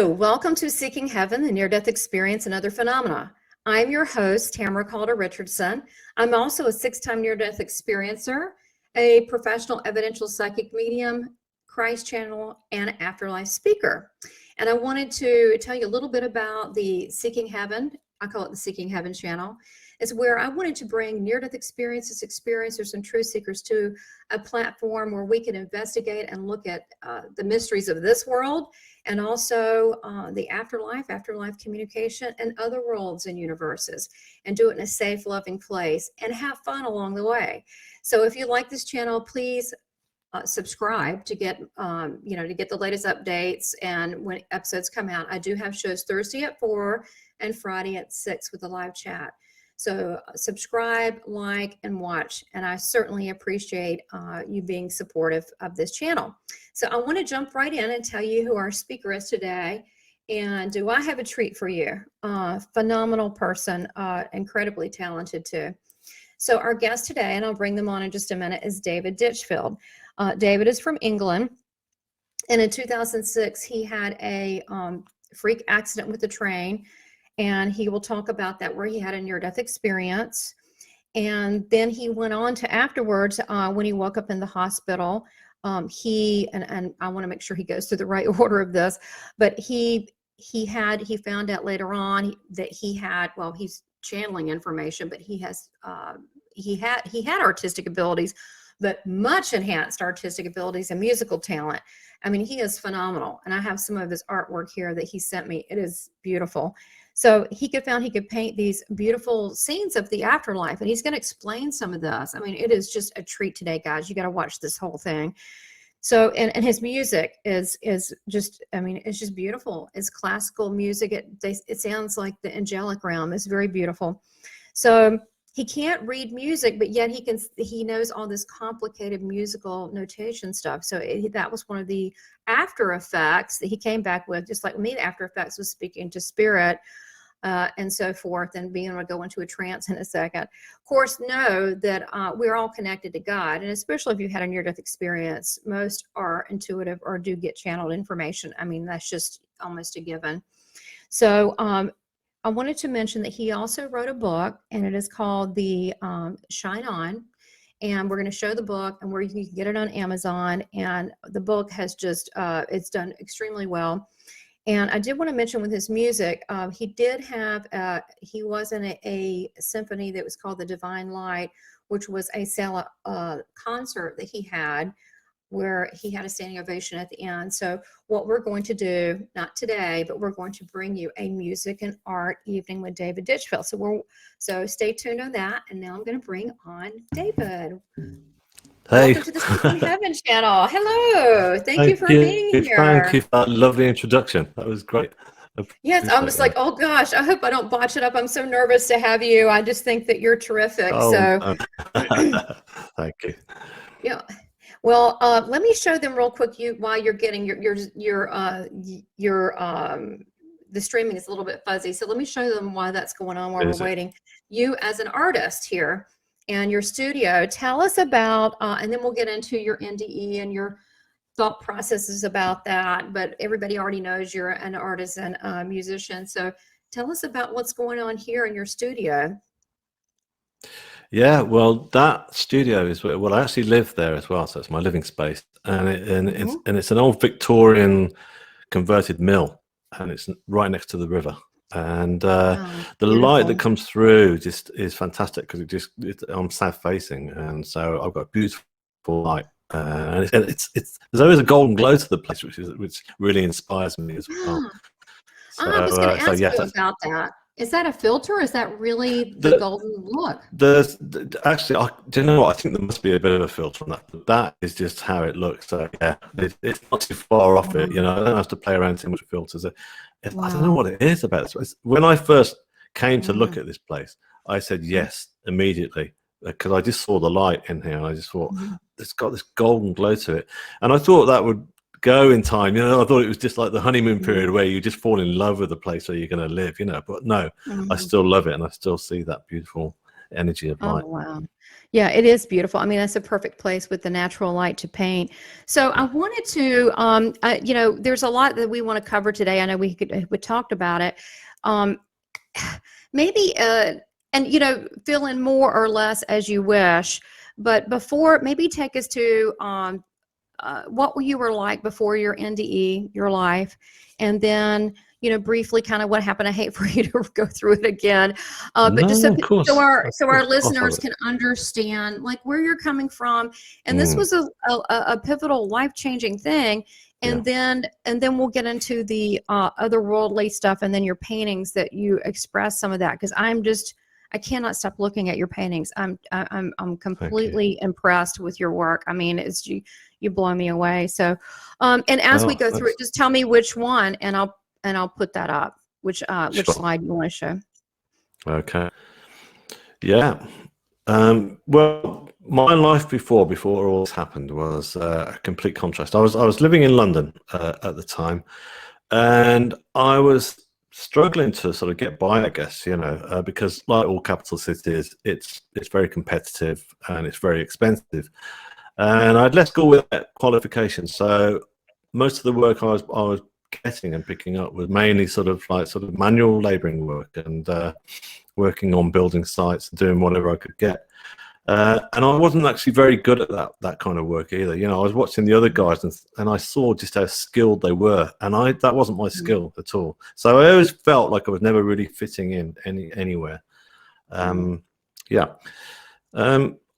Hello, welcome to Seeking Heaven, the Near-Death Experience and Other Phenomena. I'm your host, Tamara Caulder Richardson. I'm also a 6-time near-death experiencer, a professional evidential psychic medium, Christ channel, and afterlife speaker. And I wanted to tell you a little bit about the Seeking Heaven. I call it the Seeking Heaven channel. It's where I wanted to bring near-death experiences, experiencers, and truth seekers to a platform where we can investigate and look at the mysteries of this world, and also the afterlife communication, and other worlds and universes, and do it in a safe, loving place, and have fun along the way. So if you like this channel, please subscribe to get to get the latest updates. And when episodes come out, I do have shows Thursday at 4 and Friday at 6 with a live chat. So subscribe, like, and watch, and I certainly appreciate you being supportive of this channel. So I want to jump right in and tell you who our speaker is today. And do I have a treat for you? Phenomenal person, incredibly talented too. So our guest today, and I'll bring them on in just a minute, is David Ditchfield. David is from England, and in 2006 he had a freak accident with the train. And he will talk about that, where he had a near-death experience. And then he went on to afterwards, when he woke up in the hospital, and I want to make sure he goes through the right order of this, but he found out later on that he had, well, he's channeling information, but he had artistic abilities, but much enhanced artistic abilities and musical talent. I mean, he is phenomenal. And I have some of his artwork here that he sent me. It is beautiful. So he could paint these beautiful scenes of the afterlife, and he's going to explain some of this. I mean, it is just a treat today, guys. You got to watch this whole thing. So, and his music is just, I mean, it's just beautiful. It's classical music. It sounds like the angelic realm. It's very beautiful. So he can't read music, but yet he knows all this complicated musical notation stuff. So that was one of the after effects that he came back with, just like me. The after effects was speaking to spirit and so forth, and being able to go into a trance in a second. Of course, know that we're all connected to God, and especially if you had a near-death experience, most are intuitive or do get channeled information. I mean, that's just almost a given. So I wanted to mention that he also wrote a book, and it is called The Shine On. And we're going to show the book, and where you can get it on Amazon. And the book has just, it's done extremely well. And I did want to mention with his music, he did have, he was in a symphony that was called The Divine Light, which was a concert that he had, where he had a standing ovation at the end. So what we're going to do, not today, but we're going to bring you a music and art evening with David Ditchfield. So stay tuned on that. And now I'm going to bring on David. Hey. Welcome to the Seeking Heaven channel. Hello. Thank you for being here. Thank you for that lovely introduction. That was great. Yes, I'm just like, oh gosh, I hope I don't botch it up. I'm so nervous to have you. I just think that you're terrific. So thank you. Yeah. Well, let me show them real quick while you're getting the streaming is a little bit fuzzy. So let me show them why that's going on while we're waiting. You as an artist here and your studio, tell us about, and then we'll get into your NDE and your thought processes about that. But everybody already knows you're an artist and a musician. So tell us about what's going on here in your studio. Yeah, well, that studio is I actually live there as well, so it's my living space, and it's an old Victorian converted mill, and it's right next to the river, and the light that comes through just is fantastic because I'm south facing, and so I've got beautiful light, and there's always a golden glow to the place, which really inspires me as well. So, I was going to ask you about that. Is that a filter? Or is that really the golden look? Actually, do you know what? I think there must be a bit of a filter on that. But that is just how it looks. So yeah, it's not too far off it. You know, I don't have to play around too much with filters. I don't know what it is about this. When I first came to look at this place, I said yes immediately because I just saw the light in here, and I just thought it's got this golden glow to it, and I thought that would go in time, you know. I thought it was just like the honeymoon period where you just fall in love with the place where you're going to live, you know. But no, I still love it, and I still see that beautiful energy of Oh, light. wow. Yeah, it is beautiful. I mean, that's a perfect place with the natural light to paint. So I wanted to, there's a lot that we want to cover today. I know we talked about it. Um, maybe, and, fill in more or less as you wish. But before, maybe take us to what you were like before your NDE, your life, and then briefly kind of what happened. I hate for you to go through it again, but just No, of course. so our Of course I listeners would. can understand like where you're coming from. And this Mm, was a pivotal, life-changing thing. yeah. And then we'll get into the otherworldly stuff, and then your paintings that you express some of that, because I cannot stop looking at your paintings. I'm Thank you. completely impressed with your work. I mean, you blow me away. So, and as we Well, go through that's it, just tell me which one, and I'll put that up. Which sure. slide you want to show? Okay. Yeah. Well, my life before all this happened was a complete contrast. I was living in London at the time, and I was struggling to sort of get by, I guess, because like all capital cities, it's very competitive and it's very expensive. And I'd left school with that qualification, so most of the work I was getting and picking up was mainly sort of manual labouring work and working on building sites and doing whatever I could get. And I wasn't actually very good at that kind of work either. I was watching the other guys and I saw just how skilled they were, and that wasn't my skill at all. So I always felt like I was never really fitting in anywhere. Yeah.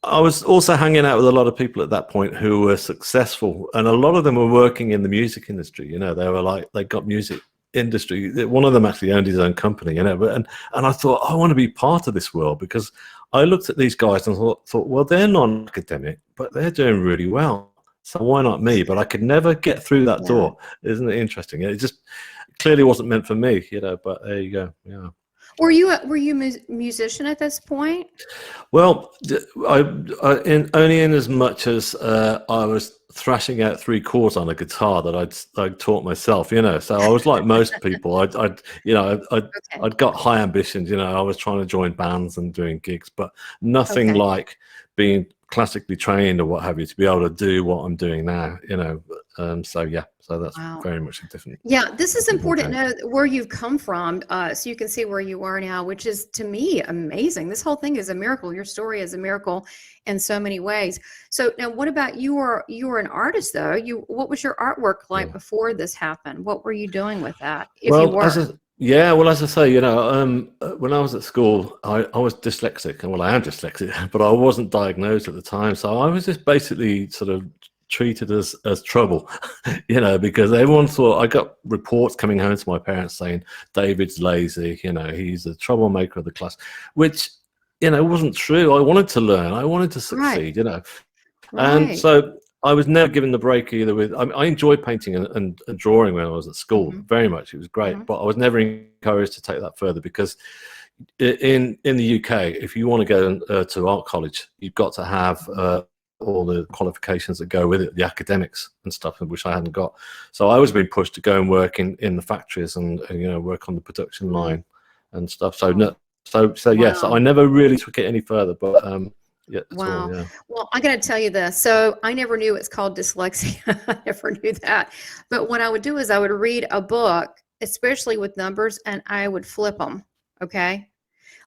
I was also hanging out with a lot of people at that point who were successful, and a lot of them were working in the music industry. They got music industry. One of them actually owned his own company, and I thought, I want to be part of this world, because I looked at these guys and thought, well, they're non-academic, but they're doing really well. So why not me? But I could never get through that door. Isn't it interesting? It just clearly wasn't meant for me, but there you go. Yeah. Were you a musician at this point? Well, only in as much as I was thrashing out 3 chords on a guitar that I'd taught myself, So I was like most people. I'd got high ambitions. I was trying to join bands and doing gigs, but nothing like being classically trained or what have you to be able to do what I'm doing now. So that's very much a different. Yeah, this is important to know where you've come from, so you can see where you are now, which is, to me, amazing. This whole thing is a miracle. Your story is a miracle in so many ways. So now, what about you were an artist, though? What was your artwork like before this happened? What were you doing with that, if you were? As I say, when I was at school, I was dyslexic, and I am dyslexic, but I wasn't diagnosed at the time. So I was just basically sort of treated as trouble, because everyone thought, I got reports coming home to my parents saying David's lazy, he's a troublemaker of the class, which, wasn't true. I wanted to learn, I wanted to succeed, and so I was never given the break either. I enjoyed painting and drawing when I was at school very much. It was great, but I was never encouraged to take that further, because in the UK, if you want to go to art college, you've got to have all the qualifications that go with it, the academics and stuff, which I hadn't got. So I was being pushed to go and work in the factories and work on the production line and stuff. So yes, I never really took it any further, but Wow. all, yeah. Well, I got to tell you this. So I never knew it's called dyslexia. I never knew that. But what I would do is I would read a book, especially with numbers, and I would flip them. Okay.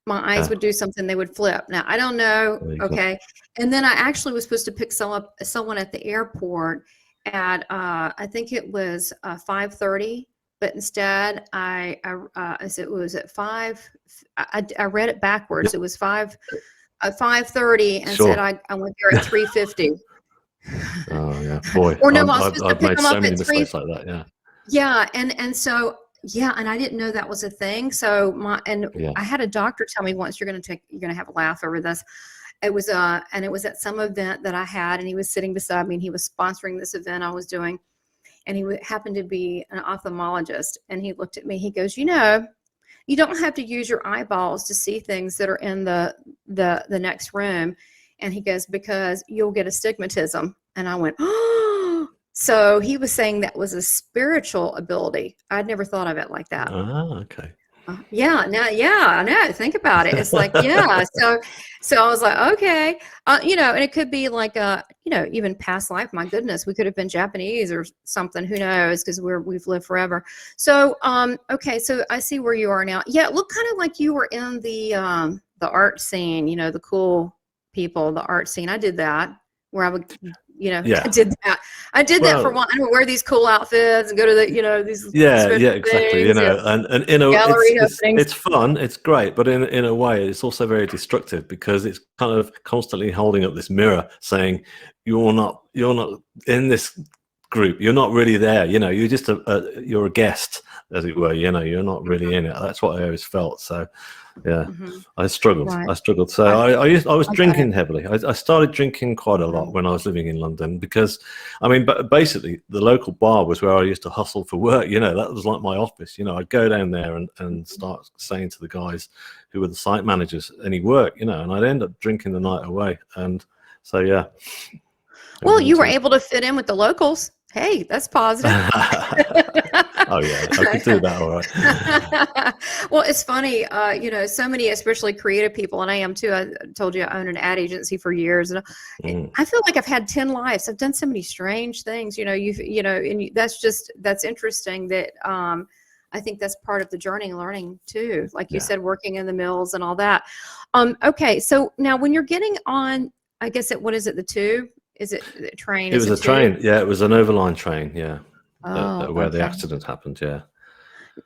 My eyes would do something, they would flip. Now, I don't know. Okay. And then I actually was supposed to pick someone at the airport at, I think it was 5:30, but instead as it was at 5, I read it backwards. It was 5:30 and said I went there at 3:50. Oh yeah, boy. Or no, I was supposed to I've pick made them so up many at mistakes like that. Yeah. Yeah. And so, yeah, and I didn't know that was a thing. So I had a doctor tell me once, you're going to have a laugh over this. It was and it was at some event that I had, and he was sitting beside me, and he was sponsoring this event I was doing, and he happened to be an ophthalmologist, and he looked at me, he goes, you don't have to use your eyeballs to see things that are in the next room. And he goes, because you'll get astigmatism. And I went, oh. So he was saying that was a spiritual ability. I'd never thought of it like that. Ah, okay. Yeah, no, yeah, I know. Think about it. It's like, yeah. So I was like, okay, and it could be like even past life. My goodness, we could have been Japanese or something. Who knows? Because we've lived forever. So, okay, so I see where you are now. Yeah, it looked kind of like you were in the art scene. The cool people, the art scene. I did that where I would. Yeah. I did that. I did that for one. I would wear these cool outfits and go to these yeah, special exactly. things, And gallery openings. it's fun, it's great, but in a way, it's also very destructive because it's kind of constantly holding up this mirror saying you're not in this group. You're not really there. You're just you're a guest, as it were. You're not really in it. That's what I always felt. So. Yeah, I struggled. Right. I struggled. So I was I drinking heavily. I started drinking quite a lot when I was living in London because, basically the local bar was where I used to hustle for work. That was like my office. I'd go down there and start saying to the guys who were the site managers any work. And I'd end up drinking the night away. And so yeah. Well, you were able to fit in with the locals. Hey, that's positive. Oh yeah, I could do that all right. Well, it's funny, so many, especially creative people, and I am too. I told you I own an ad agency for years, and I feel like I've had 10 lives. I've done so many strange things. That's interesting. That I think that's part of the journey and learning too. Like you said, working in the mills and all that. Okay, so now when you're getting on, I guess what is it? The tube? Is it the train? It was a train. Yeah, it was an overline train. Yeah. Where the accident happened. Yeah.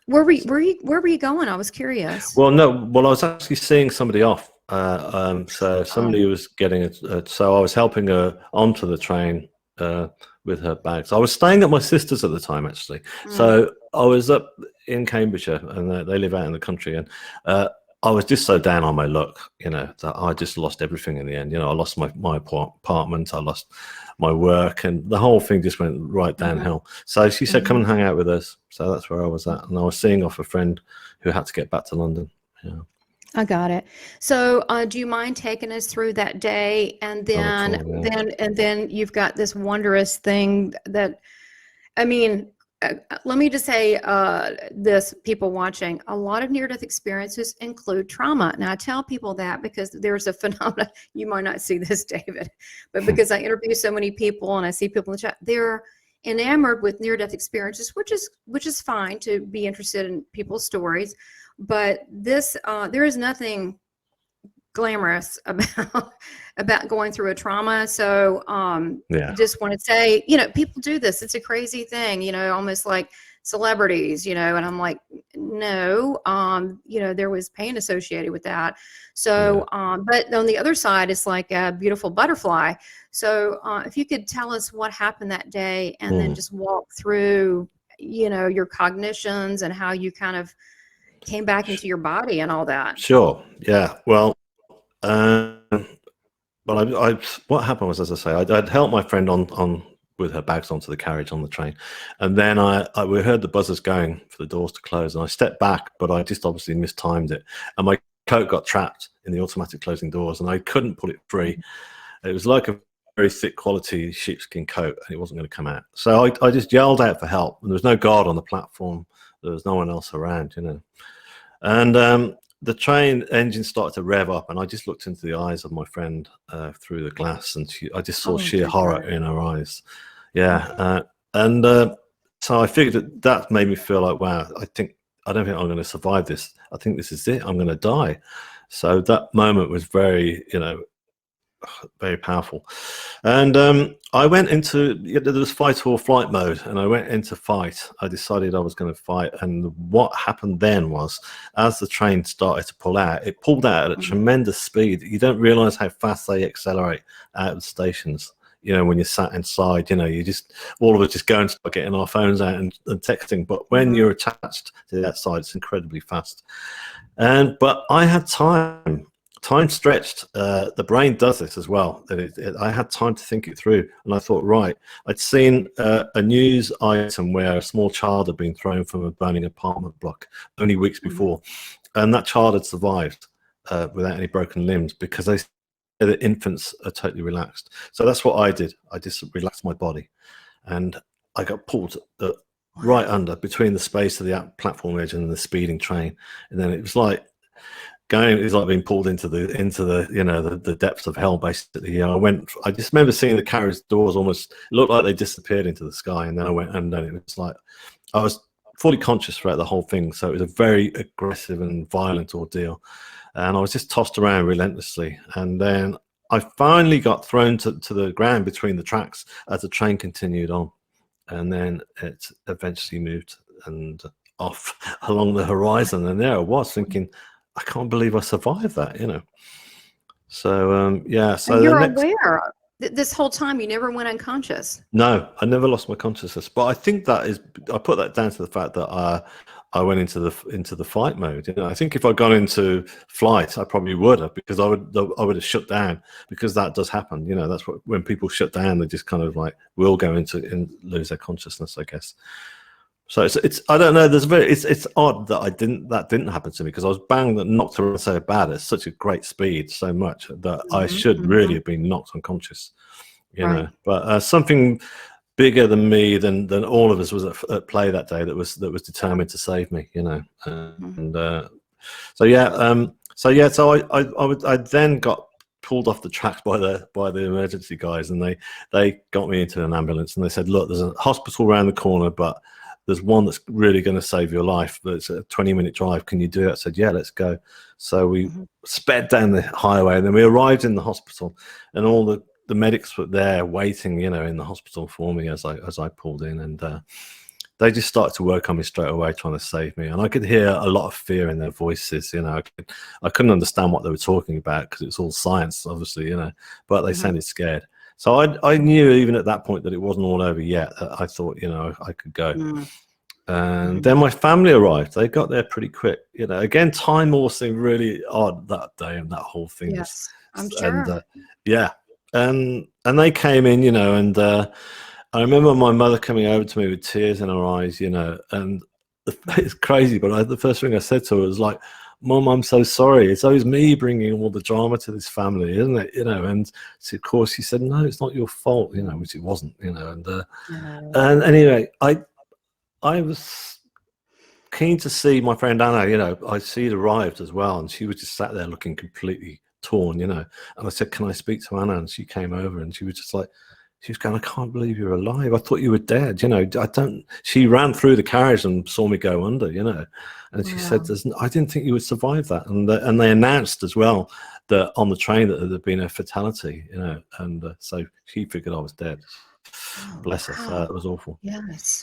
Where were you going? I was curious. Well, no. Well, I was actually seeing somebody off. So somebody was getting it. So I was helping her onto the train with her bags. I was staying at my sister's at the time, actually. So I was up in Cambridgeshire, and they live out in the country, and I was just so down on my luck, that I just lost everything in the end. I lost my apartment, I lost my work, and the whole thing just went right downhill. So she said, come and hang out with us. So that's where I was at. And I was seeing off a friend who had to get back to London. Yeah. I got it. So do you mind taking us through that day? And then you've got this wondrous thing that, let me just say this, people watching, a lot of near-death experiences include trauma. Now, I tell people that because there's a phenomenon, you might not see this, David, but because I interview so many people and I see people in the chat, they're enamored with near-death experiences, which is fine to be interested in people's stories. But this, there is nothing glamorous about going through a trauma. So just want to say, people do this. It's a crazy thing, almost like celebrities, and I'm like, no, there was pain associated with that. So but on the other side, it's like a beautiful butterfly. So if you could tell us what happened that day, and then just walk through your cognitions and how you kind of came back into your body and all that. Sure. Yeah. Well, what happened was, as I say, I'd helped my friend on with her bags onto the carriage on the train, and then we heard the buzzers going for the doors to close, and I stepped back, but I just obviously mistimed it, and my coat got trapped in the automatic closing doors, and I couldn't pull it free. It was like a very thick quality sheepskin coat, and it wasn't going to come out. So I just yelled out for help, and there was no guard on the platform. There was no one else around, and the train engine started to rev up, and I just looked into the eyes of my friend through the glass, and I just saw sheer horror in her eyes. Yeah, so I figured that made me feel like, wow, I don't think I'm going to survive this. I think this is it. I'm going to die. So that moment was very, very powerful. And I went into, there was fight or flight mode, and I went into fight. I decided I was going to fight. And what happened then was, as the train started to pull out, it pulled out at a tremendous speed. You don't realize how fast they accelerate out of the stations. When you're sat inside, you just, all of us just go and start getting our phones out and texting. But when you're attached to the outside, it's incredibly fast. But I had time stretched. The brain does this as well. I had time to think it through, and I thought, right, I'd seen a news item where a small child had been thrown from a burning apartment block only weeks before, and that child had survived without any broken limbs because they said that infants are totally relaxed. So that's what I did. I just relaxed my body, and I got pulled right under, between the space of the platform edge and the speeding train. And then it was like being pulled into the you know, the depths of hell, basically. You know, I just remember seeing the carriage doors almost looked like they disappeared into the sky, and then I went, and then it was like I was fully conscious throughout the whole thing. So it was a very aggressive and violent ordeal, and I was just tossed around relentlessly. And then I finally got thrown to the ground between the tracks as the train continued on, and then it eventually moved and off along the horizon. And there I was thinking, I can't believe I survived that, you know. So yeah. So and you're aware this whole time you never went unconscious. No, I never lost my consciousness, but I think I put that down to the fact that I went into the fight mode. You know, I think if I'd gone into flight, I probably would have, because I would have shut down, because that does happen. You know, that's what, when people shut down, they just kind of like will go into and lose their consciousness, I guess. So it's I don't know. It's odd that that didn't happen to me, because I was banged and knocked around so bad at such a great speed, so much that I should really have been knocked unconscious. You know, but something bigger than me, than all of us, was at play that day, that was determined to save me. You know, and so yeah, I then got pulled off the tracks by the emergency guys, and they got me into an ambulance, and they said, look, there's a hospital around the corner, but there's one that's really going to save your life. That's a 20-minute drive. Can you do it? I said, yeah, let's go. So we sped down the highway, and then we arrived in the hospital, and all the medics were there waiting, you know, in the hospital for me as I pulled in, and they just started to work on me straight away, trying to save me. And I could hear a lot of fear in their voices. You know, I couldn't understand what they were talking about, because it's all science, obviously, you know, but they sounded scared. So I knew even at that point that it wasn't all over yet. I thought, you know, I could go. And then my family arrived. They got there pretty quick. You know, again, time all seemed really odd that day, and that whole thing. Yes, I'm sure. And yeah, and they came in, you know, and I remember my mother coming over to me with tears in her eyes, you know, and it's crazy, but the first thing I said to her was like, Mom, I'm so sorry. It's always me bringing all the drama to this family, isn't it? You know, and so of course she said, no, it's not your fault, you know, which it wasn't, you know. And anyway, I was keen to see my friend Anna. You know, I see it arrived as well, and she was just sat there looking completely torn, you know. And I said, can I speak to Anna? And she came over, and she was just like, she was going, I can't believe you're alive. I thought you were dead. You know, she ran through the carriage and saw me go under, you know. And she said, I didn't think you would survive that. And they announced as well that on the train that there had been a fatality, you know. And so she figured I was dead. Bless her. So it was awful. Yes,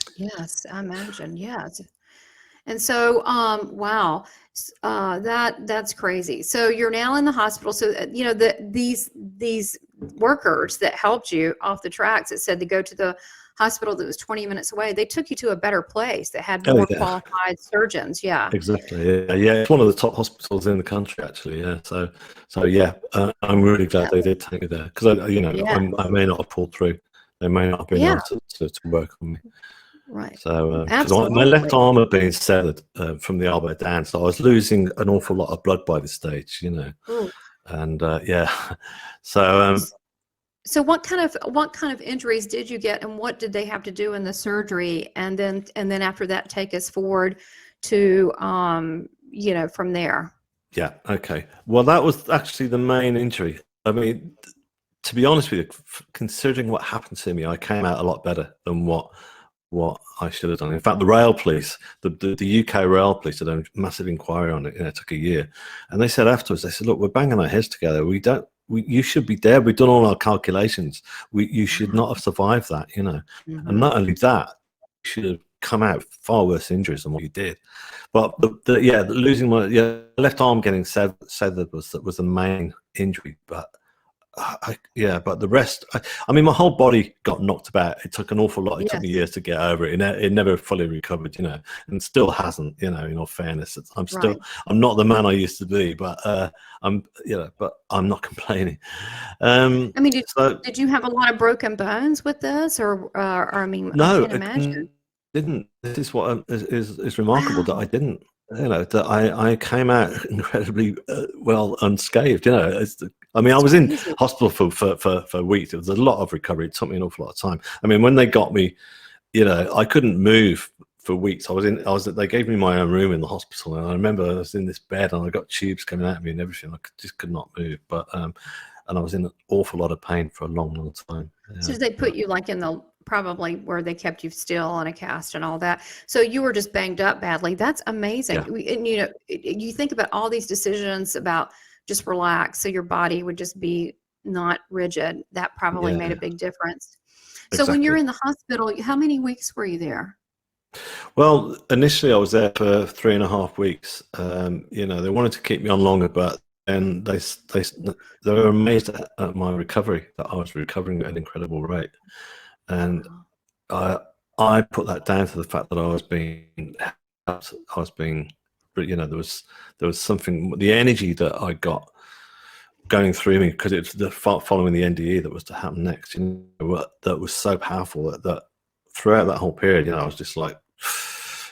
I imagine. Yes. And so, wow, that's crazy. So you're now in the hospital. So, you know, these workers that helped you off the tracks, that said to go to the hospital that was 20 minutes away, they took you to a better place that had more qualified surgeons. Yeah, exactly. Yeah, it's one of the top hospitals in the country, actually. Yeah. So yeah, I'm really glad they did take me there, because you know, I may not have pulled through. They may not have been able to work on me. Right. So my left arm had been severed from the elbow down, so I was losing an awful lot of blood by this stage, you know. Ooh. And yeah, so so what kind of injuries did you get, and what did they have to do in the surgery, and then after that, take us forward to you know, from there? Yeah. Okay. Well, that was actually the main injury. I mean, to be honest with you, considering what happened to me, I came out a lot better than what I should have done. In fact, the rail police, the UK rail police, had done a massive inquiry on it. You know, it took a year, and they said afterwards, they said, look, we're banging our heads together. You should be dead. We've done all our calculations. You should not have survived that, you know. And not only that, you should have come out with far worse injuries than what you did. But losing my left arm getting severed was the main injury. But but the rest, I mean, my whole body got knocked about. It took an awful lot. It took me years to get over it. It never fully recovered, you know, and still hasn't, you know, in all fairness. I'm not the man I used to be, but but I'm not complaining. I mean, did you have a lot of broken bones with this, or I mean, no, I can't imagine. Didn't. This is what is remarkable, that I didn't. You know, that I came out incredibly well unscathed. You know, I mean, I was in hospital for weeks. There was a lot of recovery. It took me an awful lot of time. I mean, when they got me I couldn't move for weeks. They gave me my own room in the hospital, and I remember I was in this bed and I got tubes coming out of me and everything. Just could not move, but and I was in an awful lot of pain for a long time. Yeah. So they put you like in the, probably where they kept you still on a cast and all that. So you were just banged up badly. That's amazing. Yeah. And you think about all these decisions about just relax, so your body would just be not rigid. That probably made a big difference. So when you're in the hospital, how many weeks were you there? Well, initially I was there for 3.5 weeks. They wanted to keep me on longer, but then they were amazed at my recovery, that I was recovering at an incredible rate. And I put that down to the fact that I was being helped. I was being, there was something, the energy that I got going through me, because it's the following the NDE that was to happen next, that was so powerful that throughout that whole period, I was just like,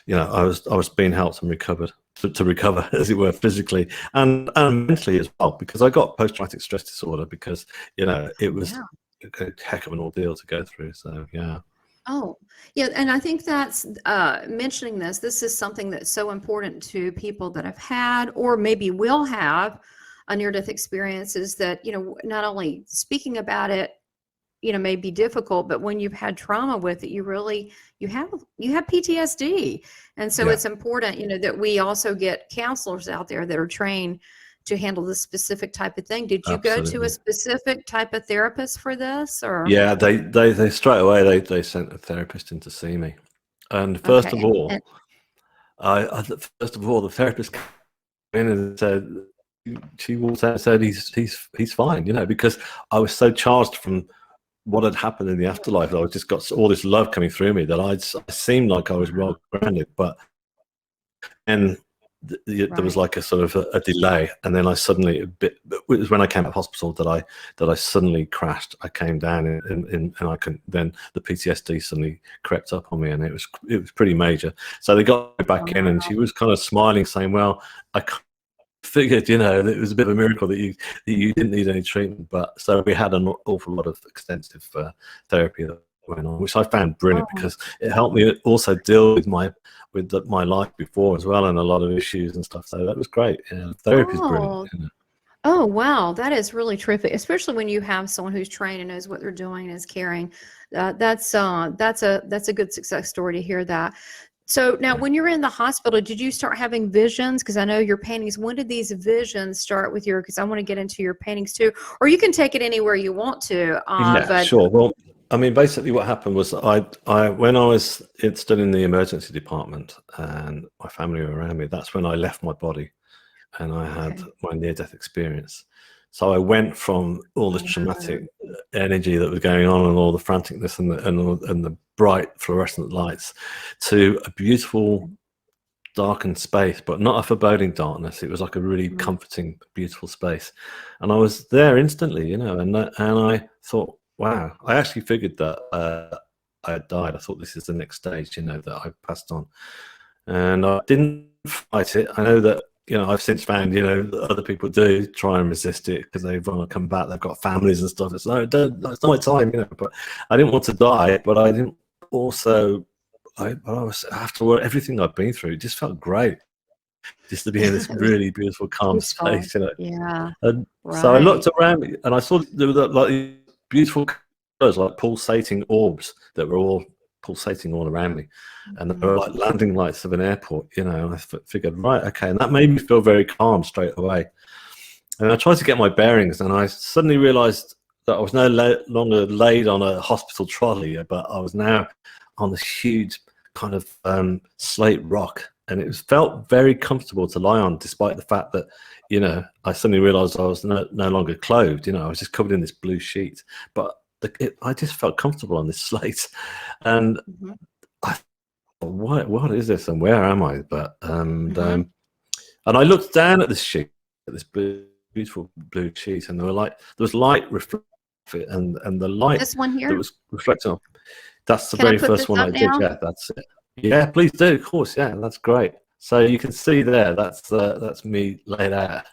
I was being helped and recovered to recover, as it were, physically and mentally as well, because I got post-traumatic stress disorder, because it was a heck of an ordeal to go through. So yeah. Oh, yeah. And I think that's mentioning this is something that's so important to people that have had or maybe will have a near-death experience, is that, not only speaking about it, may be difficult, but when you've had trauma with it, you have PTSD. And so it's important, that we also get counselors out there that are trained to handle this specific type of thing. Did you go to a specific type of therapist for this, or? Yeah, they straight away they sent a therapist in to see me, and first of all, the therapist came in and said, she walked out and said he's fine, because I was so charged from what had happened in the afterlife. I just got all this love coming through me that I seemed like I was well grounded, and there was like a sort of a delay, and then I suddenly it was when I came out of hospital that I suddenly crashed. I came down and I couldn't. Then the PTSD suddenly crept up on me, and it was pretty major. So they got me back in, and she was kind of smiling, saying, "Well, I figured, that it was a bit of a miracle that you didn't need any treatment." But so we had an awful lot of extensive therapy that went on, which I found brilliant, because it helped me also deal with my life before as well, and a lot of issues and stuff. So that was great. Yeah, therapy is brilliant. Oh, wow. That is really terrific, especially when you have someone who's trained and knows what they're doing and is caring. That's a good success story to hear that. So now, when you're in the hospital, did you start having visions? Because I know your paintings. When did these visions start with your? Because I want to get into your paintings too, or you can take it anywhere you want to. Sure. Well, I mean, basically, what happened was when I was still in the emergency department and my family were around me, that's when I left my body, and I had my near-death experience. So I went from all this traumatic energy that was going on, and all the franticness and the bright fluorescent lights, to a beautiful darkened space, but not a foreboding darkness. It was like a really comforting, beautiful space, and I was there instantly, and I thought, wow. I actually figured that I had died. I thought, this is the next stage, that I passed on, and I didn't fight it. I know that. I've since found, that other people do try and resist it because they want to come back. They've got families and stuff. It's like, it's not my time, But I didn't want to die, but I didn't also. I was, after everything I've been through, it just felt great, just to be in this really beautiful, calm space, Yeah. And so I looked around me, and I saw there were like beautiful colors, like pulsating orbs that were all pulsating all around me, and they were like landing lights of an airport, and I figured, right, okay, and that made me feel very calm straight away. And I tried to get my bearings, and I suddenly realized that I was no longer laid on a hospital trolley, but I was now on this huge kind of slate rock, and it felt very comfortable to lie on, despite the fact that I suddenly realized I was no longer clothed. I was just covered in this blue sheet, but I just felt comfortable on this slate, and I thought, what is this, and where am I? But and I looked down at this sheet, at this beautiful blue sheet, and there was light reflecting, and the light This one here? that was reflecting off. That's the Can I very put first this one up I did. now? Yeah, that's it. Yeah, please do. Of course. Yeah, that's great. So you can see there, that's me laid out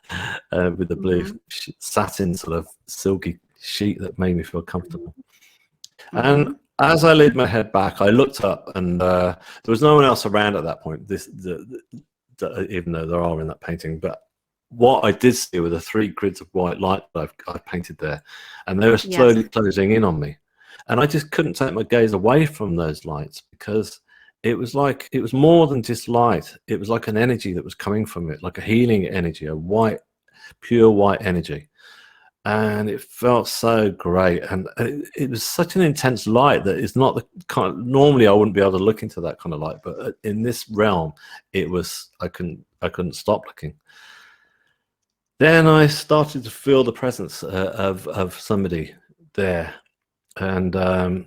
with the blue satin sort of silky sheet that made me feel comfortable. And as I laid my head back, I looked up, and there was no one else around at that point. Even though there are in that painting, but what I did see were the 3 grids of white light that I've painted there, and they were slowly Yes. closing in on me, and I just couldn't take my gaze away from those lights, because it was like, it was more than just light. It was like an energy that was coming from it, like a healing energy, a white, pure white energy. And it felt so great, and it was such an intense light that it's not the kind of, normally I wouldn't be able to look into that kind of light, but in this realm it was, I couldn't stop looking. Then I started to feel the presence of somebody there, and there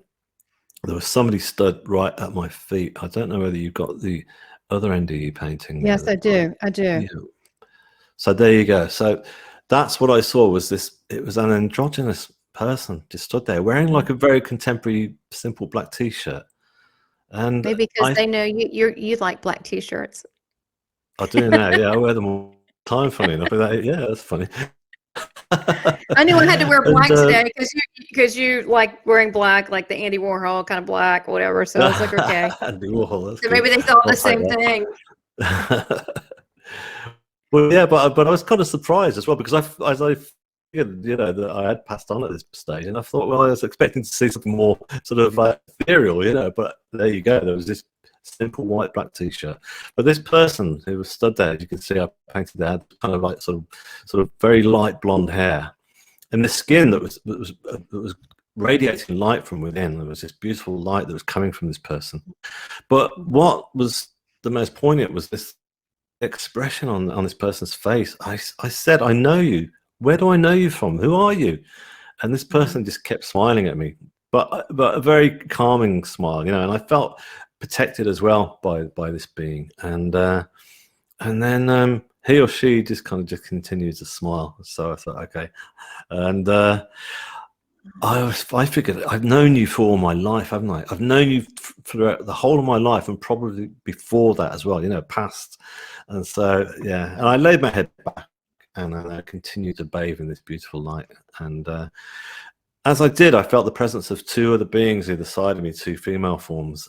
was somebody stood right at my feet. I don't know whether you've got the other NDE painting. Yes, I do. I do. Yeah. So there you go. So that's what I saw, was this, it was an androgynous person just stood there wearing like a very contemporary simple black t-shirt. And Maybe because they know you like black t-shirts. I do now, yeah, I wear them all the time, funny enough. Yeah, that's funny. I knew I had to wear black today because you like wearing black, like the Andy Warhol kind of black, whatever. So I was like, okay. Andy Warhol, So maybe they thought the same thing. Well, yeah, but I was kind of surprised as well, because as I figured, that I had passed on at this stage, and I thought, well, I was expecting to see something more sort of like ethereal, but there you go. There was this simple white black t-shirt, but this person who was stood there, as you can see, I painted there, had kind of like sort of very light blonde hair, and the skin that was radiating light from within. There was this beautiful light that was coming from this person. But what was the most poignant was this expression on this person's face. I said, I know you. Where do I know you from? Who are you? And this person just kept smiling at me, but a very calming smile, and I felt protected as well by this being. And then he or she just kind of continued to smile. So I thought, okay. And I figured, I've known you for all my life, haven't I? I've known you throughout the whole of my life, and probably before that as well, past. And so, yeah, and I laid my head back, and I continued to bathe in this beautiful light. And as I did, I felt the presence of 2 other beings either side of me, 2 female forms,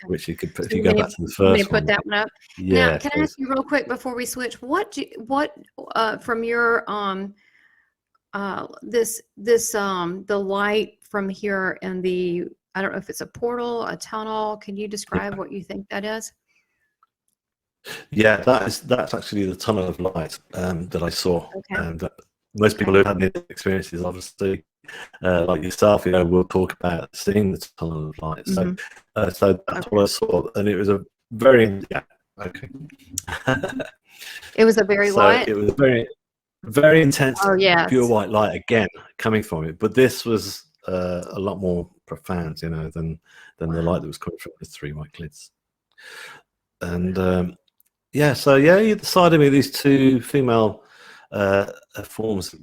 which you could put, if you go back to the first one. Put that one up. Yeah. Now, can I ask you real quick before we switch? What from your the light from here and the, I don't know if it's a portal, a tunnel. Can you describe what you think that is? Yeah, that's actually the tunnel of light that I saw. Okay. And most people who have had the experiences, obviously, like yourself, will talk about seeing the tunnel of light. So, so that's what I saw, and it was a very okay. It was a very light. It was a very intense, pure white light again coming from it. But this was a lot more profound, than the light that was coming from the 3 white grids. And so either side of me, these 2 female forms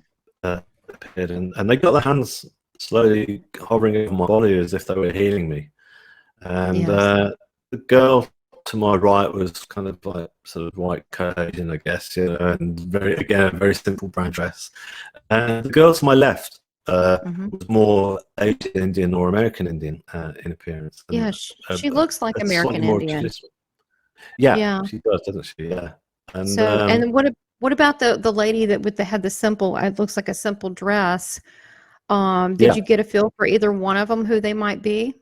appeared, and they got their hands slowly hovering over my body as if they were healing me. And the girl to my right was kind of like sort of white Caucasian, I guess, and very simple brown dress. And the girl to my left was more Asian Indian or American Indian in appearance. Yeah, she looks like American Indian. Yeah, she does, doesn't she? Yeah. And so, and what about the lady that had the simple? It looks like a simple dress. Did you get a feel for either one of them who they might be?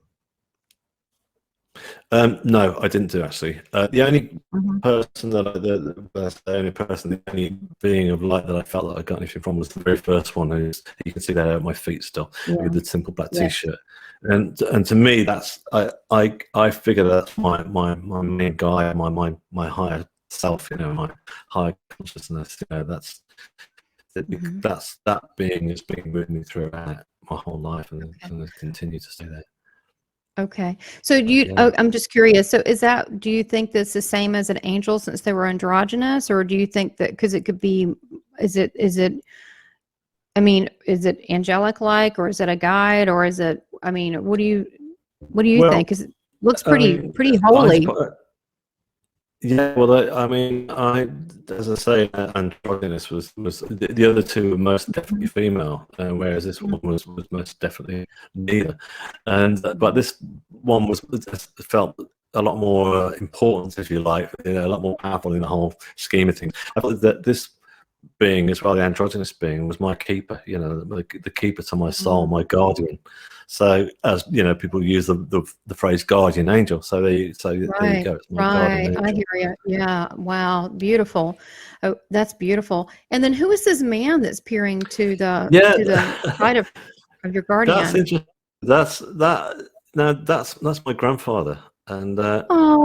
No, I didn't do, actually. The only person the only being of light that I felt that I got anything from was the very first one. Who you can see there at my feet still, with the simple black t-shirt. And to me, that's I figure that's my main guy, my higher self, my higher consciousness. That's that being has been with me throughout my whole life, and has continued to stay there. Okay. So I'm just curious. So do you think that's the same as an angel since they were androgynous, or do you think that, because it could be, is it angelic like, or is it a guide, or is it, what do you think? Because it looks pretty holy. Yeah, well, I mean, as I say, androgynous was the other two were most definitely female, whereas this one was most definitely neither. And but this one was felt a lot more important, if you like, a lot more powerful in the whole scheme of things. I thought that this being, as well, the androgynous being, was my keeper, the keeper to my soul, my guardian. So, as people use the phrase guardian angel. So there you Right, go. It's my right. guardian I angel. hear you. Yeah. Wow. Beautiful. Oh, that's beautiful. And then who is this man that's peering to Yeah, the side of your that's guardian? interesting. That's my grandfather, and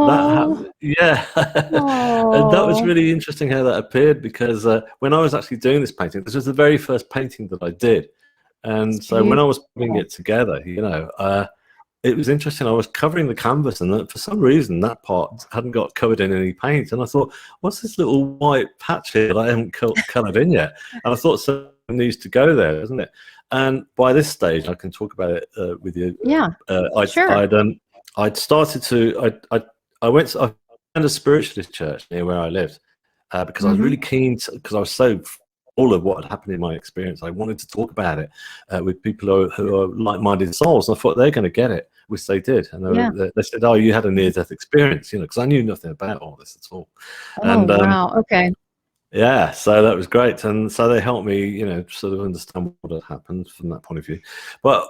Oh, yeah, and that was oh, really interesting how that appeared, because when I was actually doing this painting, this was the very first painting that I did, it's and so when I was putting beautiful. it together, it was interesting. I was covering the canvas, and for some reason that part hadn't got covered in any paint, and I thought, what's this little white patch here that I haven't coloured in yet? And I thought something needs to go there, doesn't it? And by this stage, I can talk about it with you. Yeah, sure. I'd started to I found a spiritualist church near where I lived, because I was really Hmm. keen because I was so full of what had happened in my experience. I wanted to talk about it with people who are like-minded souls, and I thought they're going to get it, which they did. Yeah. And they said, "Oh, you had a near-death experience," because I knew nothing about all this at all. Oh, And wow. Okay. yeah, so that was great, and so they helped me, sort of understand what had happened from that point of view. But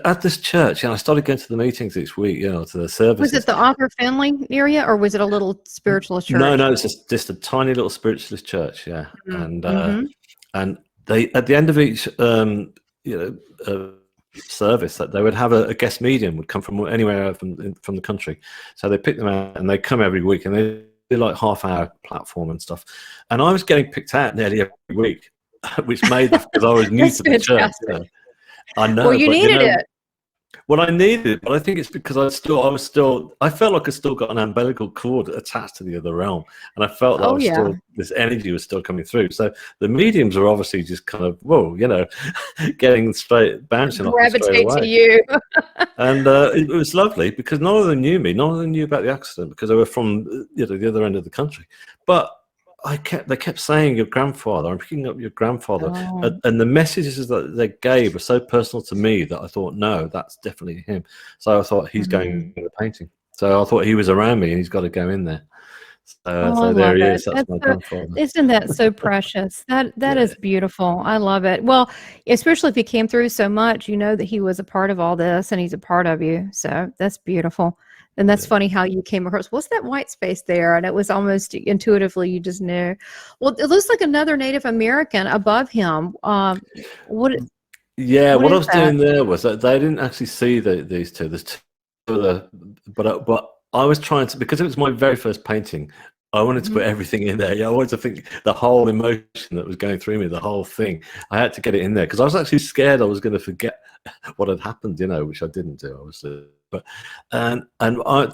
at this church, I started going to the meetings each week, to the Was it services. the author family area, or was it a little spiritualist No, church? no, it's just a tiny little spiritualist church, yeah. Mm-hmm. And they, at the end of each service, that they would have a guest medium would come from anywhere from the country. So they pick them out, and they come every week, and they do like half-hour platform and stuff. And I was getting picked out nearly every week, which made because I was new That's to the church. fantastic. I Well, know, you but needed it. well, I needed it, but I think it's because I felt like I still got an umbilical cord attached to the other realm, and I felt that Oh, yeah. this energy was still coming through. So the mediums are obviously just kind of, whoa, getting bouncing off me straight Gravitate to away. you. And it was lovely because none of them knew me, none of them knew about the accident because they were from the other end of the country. But they kept saying your grandfather. I'm picking up your grandfather, Oh. and the messages that they gave were so personal to me that I thought, no, that's definitely him. So I thought he's going Mhm. in the painting. So I thought he was around me, and he's got to go in there. Oh, I So there love he it. is. That's That's my so, grandfather. isn't that so precious? That Yeah, is beautiful. I love it. Well, especially if he came through so much, you know that he was a part of all this and he's a part of you. So that's beautiful. And that's yeah. funny how you came across. What's that white space there? And it was almost intuitively you just knew. Well, it looks like another Native American above him. What Yeah, what what I is was that? doing there was that they didn't actually see these two. There's two other, but I was trying to, because it was my very first painting. I wanted to Mhm. put everything in there. Yeah, I wanted to think the whole emotion that was going through me, the whole thing. I had to get it in there because I was actually scared I was going to forget what had happened, which I didn't do, obviously. But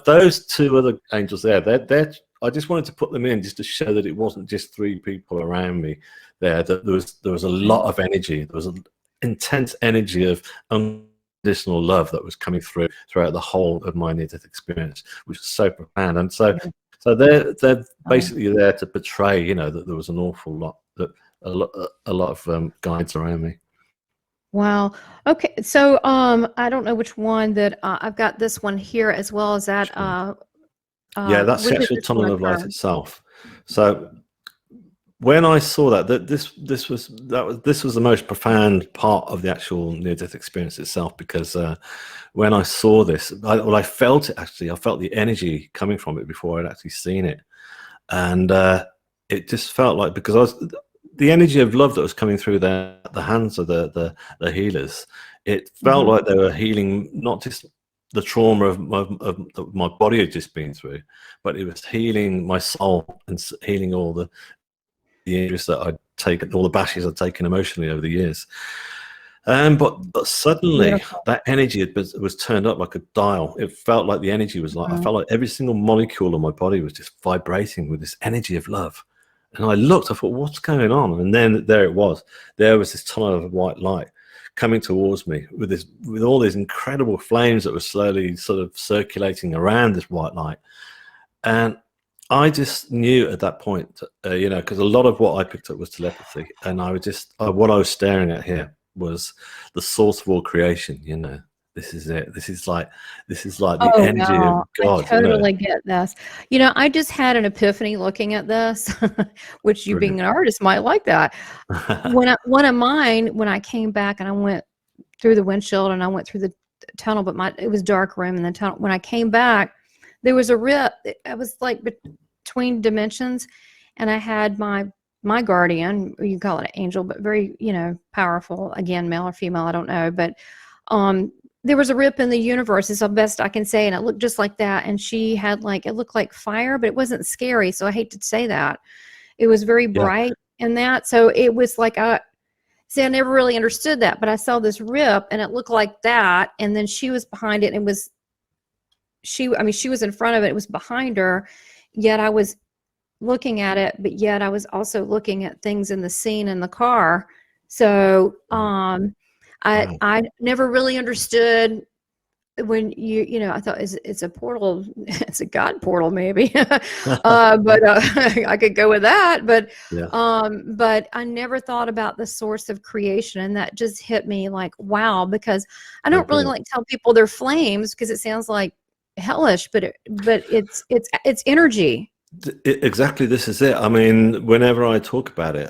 those two other angels there, they're I just wanted to put them in just to show that it wasn't just three people around me there. That there was a lot of energy. There was an intense energy of unconditional love that was coming throughout the whole of my near-death experience, which was so profound. And so they're Oh, basically there to portray, that there was an awful lot, that a lot of guides around me. wow. Okay. So I don't know which one that I've got this one here as well as that. Sure. Yeah, that's When the did actual this one tunnel of light occur? itself. So when I saw that this was the most profound part of the actual near-death experience itself, because when I saw this, I felt it actually. I felt the energy coming from it before I'd actually seen it, and it just felt like, because the energy of love that was coming through the hands of the healers. It felt Hmm. like they were healing not just the trauma that my body had just been through, but it was healing my soul and healing all the injuries that I'd taken, all the bashes I'd taken emotionally over the years. But suddenly Beautiful. that energy was turned up like a dial. It felt like the energy was like, I Mhm. felt like every single molecule of my body was just vibrating with this energy of love. And I looked, I thought, what's going on? And then there it was. There was this tunnel of white light coming towards me with all these incredible flames that were slowly sort of circulating around this white light. And I just knew at that point, you know, because a lot of what I picked up was telepathy, and I was just what I was staring at here was the source of all creation. You know, this is it. This is like the Oh, energy of wow. I God. You know, totally get this. I just had an epiphany looking at this, which you being brilliant. an artist might like that. One of mine, when I came back and I went through the windshield and I went through the tunnel, but it was dark room in the tunnel. When I came back, there was a rip. I was like between dimensions, and I had my guardian, or you call it an angel, but very, powerful, again, male or female, I don't know, but there was a rip in the universe is the best I can say, and it looked just like that. And she had it looked like fire, but it wasn't scary, so I hate to say that. It was very Yeah, bright in that, so it was like see, I never really understood that, but I saw this rip and it looked like that, and then she was behind it, and it was she was in front of it, it was behind her, yet I was looking at it, but yet I was also looking at things in the scene in the car. So wow. I never really understood when I thought it's a portal, it's a God portal maybe, but I could go with that, but Yeah, I never thought about the source of creation, and that just hit me like, wow, because I oh, don't really brilliant. like to tell people they're flames because it sounds like hellish, but it's energy. Exactly, this is it. I mean, whenever I talk about it,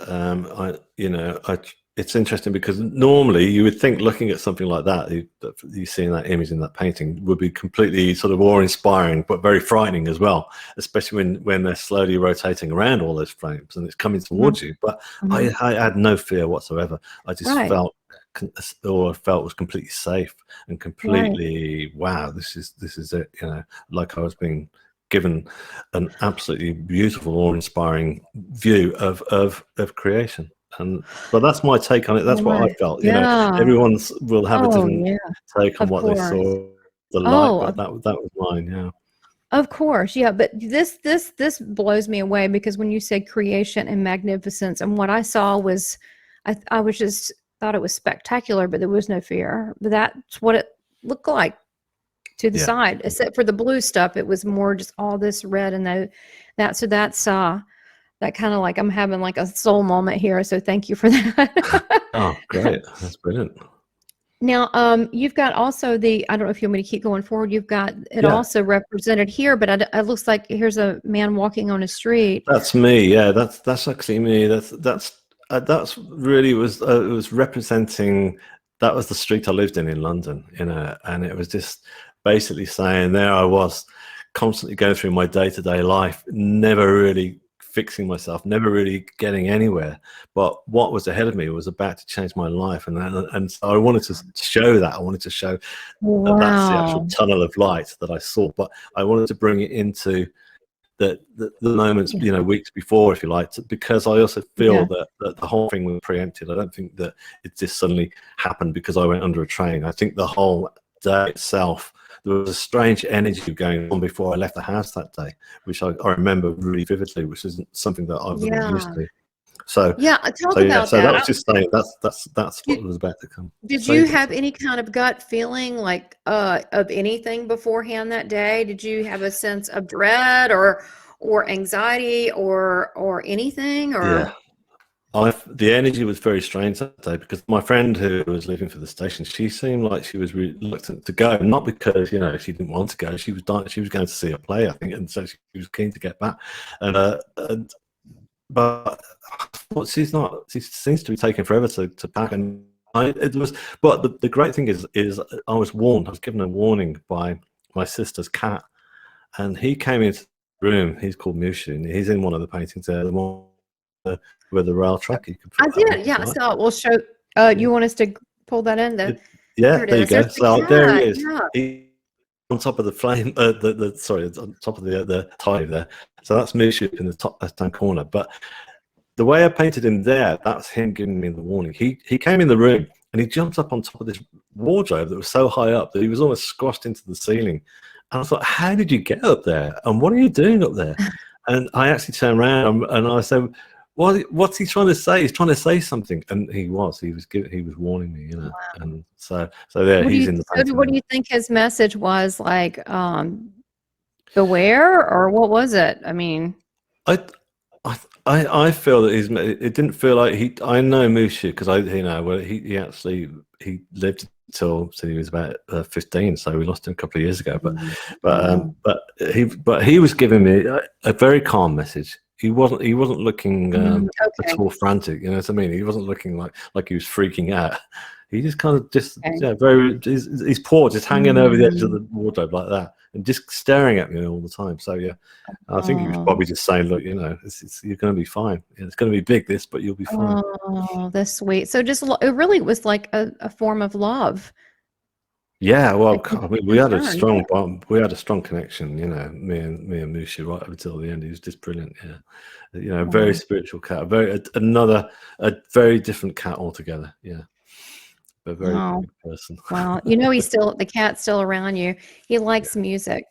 it's interesting because normally you would think looking at something like that, you seeing that image in that painting would be completely sort of awe-inspiring, but very frightening as well, especially when they're slowly rotating around all those flames and it's coming towards you. But I had no fear whatsoever. I just Right, felt, or I felt was completely safe and right. completely, wow, this is it. You know, like I was being given an absolutely beautiful or inspiring view of creation. But that's my take on it. That's what I Right. felt. You know, Yeah. everyone's will have a Oh, different yeah. take on Of what they course. saw the light, Oh, but that was mine. Yeah. of course. Yeah. But this blows me away because when you say creation and magnificence, and what I saw was, I was just thought it was spectacular, but there was no fear. But that's what it looked like to the Yeah. side, except for the blue stuff. It was more just all this red and so that kind of like I'm having like a soul moment here. So thank you for that. Oh, great. That's brilliant. Now, you've got also I don't know if you want me to keep going forward. You've got it Yeah, also represented here, but it looks like here's a man walking on a street. that's me. Yeah, that's actually me. That's really was it was representing, that was the street I lived in London, you know, and it was just basically saying there I was constantly going through my day-to-day life, never really fixing myself, never really getting anywhere. But what was ahead of me was about to change my life, and so I wanted to show that. I wanted to show that that's the actual Wow. tunnel of light that I saw, but I wanted to bring it into the moments, Yeah. you know, weeks before, if you like, because I also Yeah. feel that the whole thing was preempted. I don't think that it just suddenly happened because I went under a train. I think the whole day itself, there was a strange energy going on before I left the house that day, which I remember really vividly, which isn't something that I wasn't used Yeah. to. So, Yeah. Talk yeah, about so that that. was just saying that's what Did, was about to come. did So you yeah. have any kind of gut feeling like of anything beforehand that day? Did you have a sense of dread or anxiety or anything Yeah. or The energy was very strange that day because my friend who was leaving for the station, she seemed like she was reluctant to go, not because, you know, she didn't want to go. She was dying, she was going to see a play, I think, and so she was keen to get back. And but well, she's not. She seems to be taking forever to pack, and it was. But the great thing is I was warned. I was given a warning by my sister's cat, and he came into the room. He's called Mushu, and he's in one of the paintings there, the one with the rail track. You can I flip that up did, if yeah. you like. So we'll show. Yeah, You want us to pull that in? yeah, There it there you is. There's go. the So there he cat. is. Yeah. He on top of the flame. Sorry, it's on top of the tide there. So that's Mushu in the top left-hand corner. But the way I painted him there, that's him giving me the warning. He came in the room and he jumped up on top of this wardrobe that was so high up that he was almost squashed into the ceiling. And I thought, how did you get up there? And what are you doing up there? And I actually turned around and I said, what's he trying to say? He's trying to say something. And he was warning me, you know. And so there, he's in the painting What there. do you think his message was like? Beware, or what was it? I mean, I, I feel that it didn't feel like I know Mushu because he actually he lived till he was about 15, so we lost him a couple of years ago. But he was giving me a very calm message. He wasn't looking at all frantic. You know what I mean? He wasn't looking like he was freaking out. He just kind of very his paw just hanging over the edge of the wardrobe like that, and just staring at me all the time. So yeah, I think he was probably just saying, look, you're going to be fine. It's going to be big, this, but you'll be fine. Oh, that's sweet. So just it really was like a form of love. Yeah, well, we had a strong bond. We had a strong connection, me and Mushu right up until the end. He was just brilliant. Yeah, very spiritual cat. A very different cat altogether. Yeah, a very good person. Wow, the cat's still around you. He likes music.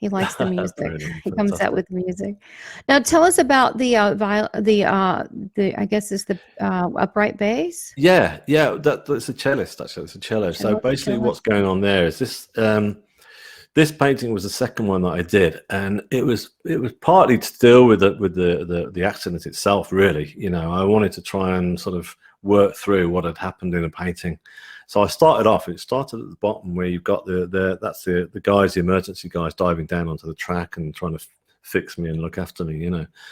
He likes the music. He comes out with music. Now, tell us about the I guess it's the upright bass. Yeah, that's a cellist. Actually, it's a cello. So basically, what's going on there is this. This painting was the second one that I did, and it was partly to deal with the accident itself. Really, I wanted to try and sort of work through what had happened in a painting. So I started off. It started at the bottom where you've got the guys, the emergency guys, diving down onto the track and trying to fix me and look after me.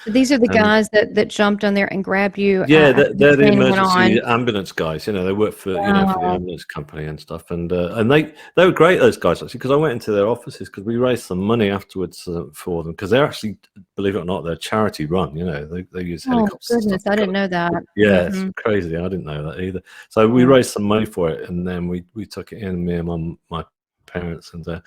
These are the guys that jumped on there and grabbed you. Yeah, they're the emergency ambulance guys. They work for for the ambulance company and stuff. And they were great, those guys, actually, because I went into their offices because we raised some money afterwards for them, because they're actually, believe it or not, they're charity run. They use helicopters. Oh goodness, I didn't know that. Yeah, it's crazy. I didn't know that either. So we raised some money for it, and then we took it in, me and my parents, and I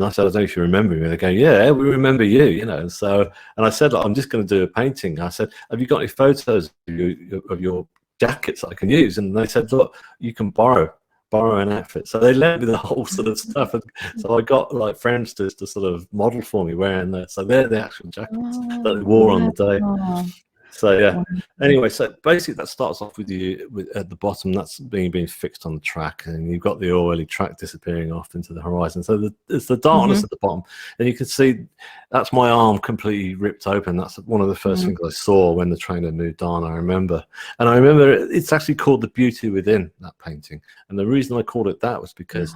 said, I don't know if you remember me. They go, yeah, we remember you, and so, and I said, look, I'm just going to do a painting. I said, have you got any photos of your jackets I can use? And they said, look, you can borrow an outfit. So they lent me the whole sort of stuff, and so I got like friends to sort of model for me wearing that. So they're the actual jackets that they wore on the day. So yeah. Anyway, so basically that starts off with you at the bottom. That's being fixed on the track, and you've got the oily track disappearing off into the horizon. So it's the darkness at the bottom, and you can see that's my arm completely ripped open. That's one of the first things I saw when the trainer moved on. I remember it's actually called The Beauty Within, that painting, and the reason I called it that was because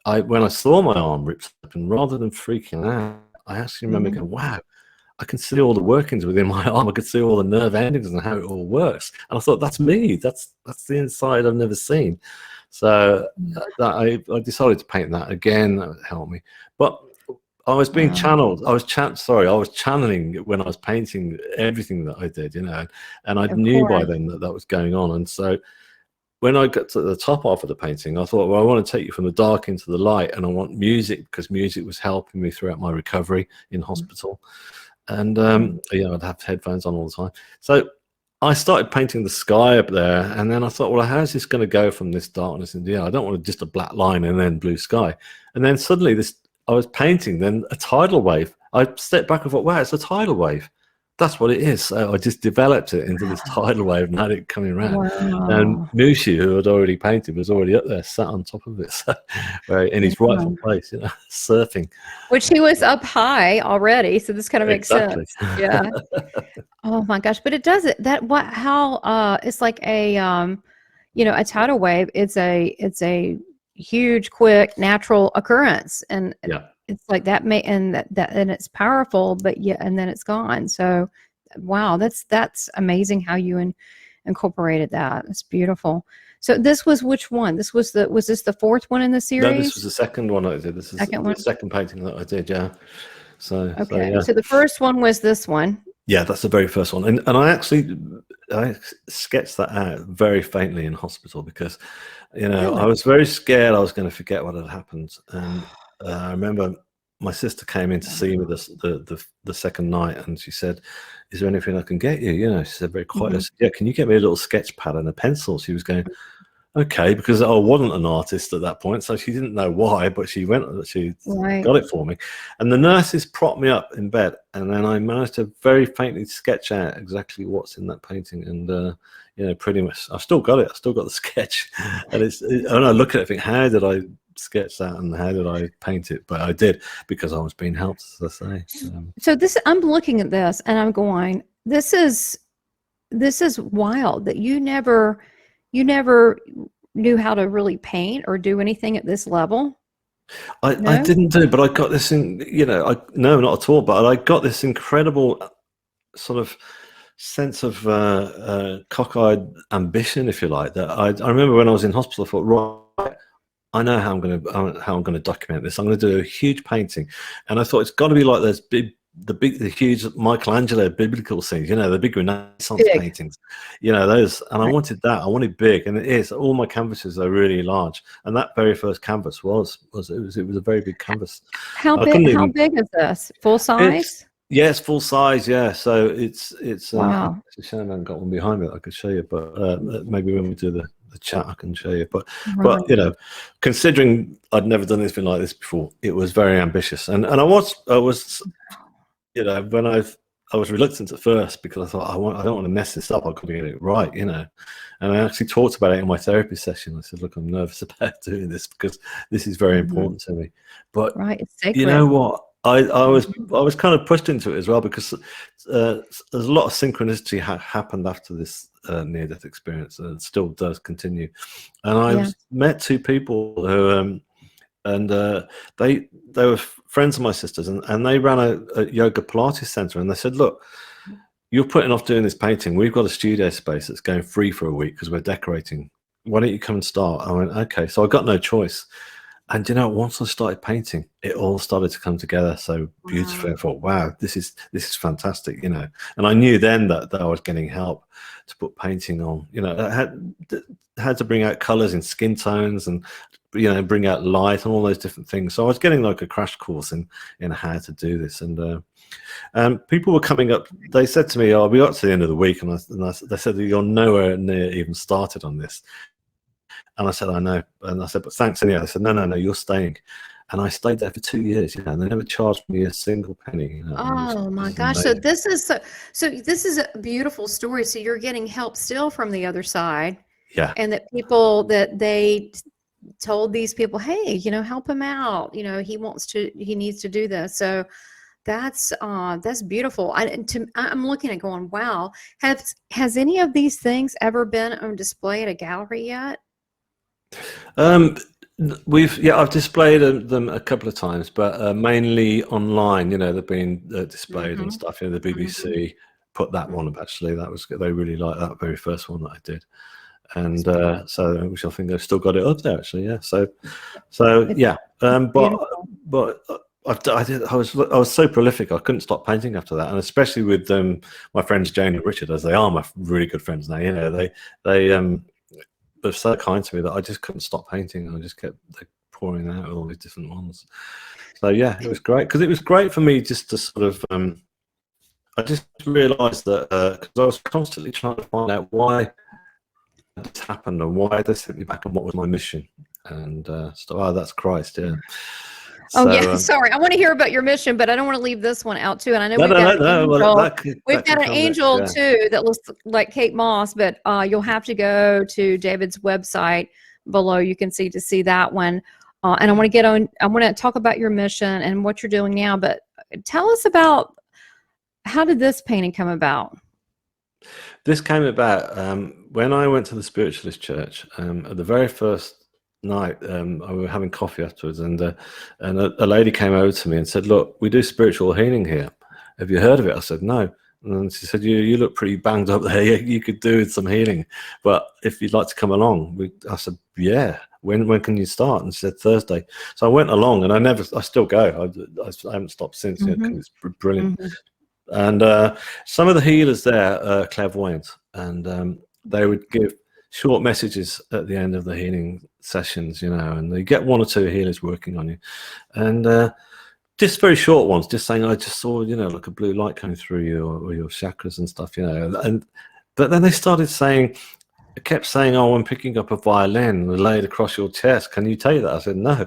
when I saw my arm ripped open, rather than freaking out, I actually remember going, wow, I can see all the workings within my arm. I could see all the nerve endings and how it all works. And I thought, that's me. That's the inside I've never seen. So I decided to paint that again. That would help me. But I was being channeled. I was channeling when I was painting everything that I did, and I knew by then that was going on. And so when I got to the top half of the painting, I thought, well, I want to take you from the dark into the light, and I want music, because music was helping me throughout my recovery in hospital. And I'd have headphones on all the time. So I started painting the sky up there, and then I thought, well, how's this going to go from this darkness? And I don't want just a black line and then blue sky. And then suddenly I was painting then a tidal wave. I stepped back and thought, wow, it's a tidal wave. That's what it is. So I just developed it into this tidal wave and had it coming around. Wow. And Mushu, who had already painted, was already up there, sat on top of it, so, in his rightful place, surfing. Which he was up high already, so this kind of makes sense. Yeah. Oh my gosh! But it does it. It's like a a tidal wave. It's a huge, quick, natural occurrence, and it's like that and it's powerful, but and then it's gone. So wow, that's amazing how you incorporated that. It's beautiful. So this was which one? Was this the fourth one in the series? No, this was the second one I did. This is the second painting that I did, yeah. So so the first one was this one. Yeah, that's the very first one. And I sketched that out very faintly in hospital because, I was very scared I was going to forget what had happened. And I remember my sister came in to see me the second night, and she said, is there anything I can get you? She said very quietly, I said, yeah, can you get me a little sketch pad and a pencil? She was going, okay, because I wasn't an artist at that point, so she didn't know why, but she Right. got it for me. And the nurses propped me up in bed, and then I managed to very faintly sketch out exactly what's in that painting. And pretty much, I've still got it. I've still got the sketch, and and I look at it and think, how did I sketch that, and how did I paint it? But I did, because I was being helped, as I say. So I'm looking at this and I'm going, this is wild that you never knew how to really paint or do anything at this level. I didn't do, but I got this in, no, not at all. But I got this incredible sort of sense of cockeyed ambition, if you like. That I remember when I was in hospital, I thought, right, I know how I'm going to document this. I'm going to do a huge painting, and I thought it's got to be like those the huge Michelangelo biblical scenes, the big Renaissance paintings, those. And I wanted that. I wanted big, and it is. All my canvases are really large, and that very first canvas was a very big canvas. How big is this? Full size? Yes, full size. Yeah, so it's wow. It's a shame I haven't got one behind me that I could show you, but maybe when we do the chat I can show you. But right. but considering I'd never done anything like this before, it was very ambitious, and I was when I was reluctant at first, because I thought I don't want to mess this up. I've got to get it right, And I actually talked about it in my therapy session. I said, look, I'm nervous about doing this because this is very important to me. But right, it's sacred. You know what? I was kind of pushed into it as well, because there's a lot of synchronicity happened after this near-death experience, and it still does continue. And I met two people who and they were friends of my sister's, and they ran a yoga Pilates center, and they said, look, you're putting off doing this painting. We've got a studio space that's going free for a week because we're decorating. Why don't you come and start? I went, okay. So I got no choice. And once I started painting, it all started to come together so beautifully. I thought, wow, this is fantastic, And I knew then that I was getting help to put painting on. I had to bring out colors in skin tones, and bring out light and all those different things. So I was getting like a crash course in how to do this. And people were coming up. They said to me, "Oh, we got to the end of the week," and they said, "You're nowhere near even started on this." And I said, I know. And I said, but thanks anyway. I said, no, you're staying. And I stayed there for 2 years, and they never charged me a single penny. Oh my gosh. So this is a beautiful story. So you're getting help still from the other side. Yeah. And that people that they told these people, hey, help him out. He needs to do this. So that's beautiful. I'm looking at going, wow. Has any of these things ever been on display at a gallery yet? I've displayed them a couple of times, but mainly online. They've been displayed and stuff. The BBC put that one up, actually. They really liked that very first one that I did, and so which I think they've still got it up there, actually. Yeah. So yeah. But I was so prolific, I couldn't stop painting after that, and especially with my friends Jane and Richard, as they are my really good friends now. They were so kind to me that I just couldn't stop painting. I just kept pouring out all these different ones. So yeah, it was great, because it was great for me just to sort of I just realized that because I was constantly trying to find out why this happened and why they sent me back and what was my mission. And that's Christ. Yeah. Oh, yeah. Sorry, I want to hear about your mission, but I don't want to leave this one out too. And I know we've got an angel too that looks like Kate Moss, but you'll have to go to David's website below. You can see that one. And I want to talk about your mission and what you're doing now. But tell us about, how did this painting come about? This came about when I went to the Spiritualist Church at the very first night. We were having coffee afterwards, and a lady came over to me and said, look, we do spiritual healing here. Have you heard of it? I said, no. And she said, you look pretty banged up there. You could do with some healing, but if you'd like to come along. I said, yeah. When can you start? And she said, Thursday. So I went along, and I still go. I haven't stopped since. It's brilliant. And some of the healers there are clairvoyant, and they would give short messages at the end of the healing sessions, and they get one or two healers working on you, and just very short ones, just saying, I just saw, like a blue light coming through you, or your chakras and stuff, but then they started saying, it kept saying, "Oh, I'm picking up a violin laid across your chest. Can you take that?" I said, "No."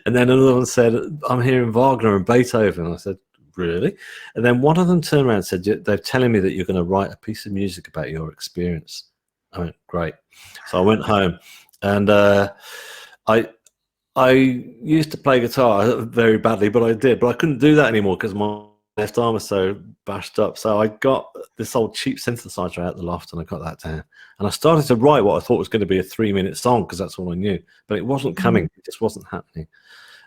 And then another one said, "I'm hearing Wagner and Beethoven." I said, "Really?" And then one of them turned around and said, "They're telling me that you're going to write a piece of music about your experience." I went, "Great." So I went home, and I used to play guitar very badly, but I couldn't do that anymore because my left arm was so bashed up. So I got this old cheap synthesizer out the loft, and I got that down, and I started to write what I thought was going to be a 3-minute song because that's all I knew, but it wasn't coming. It just wasn't happening.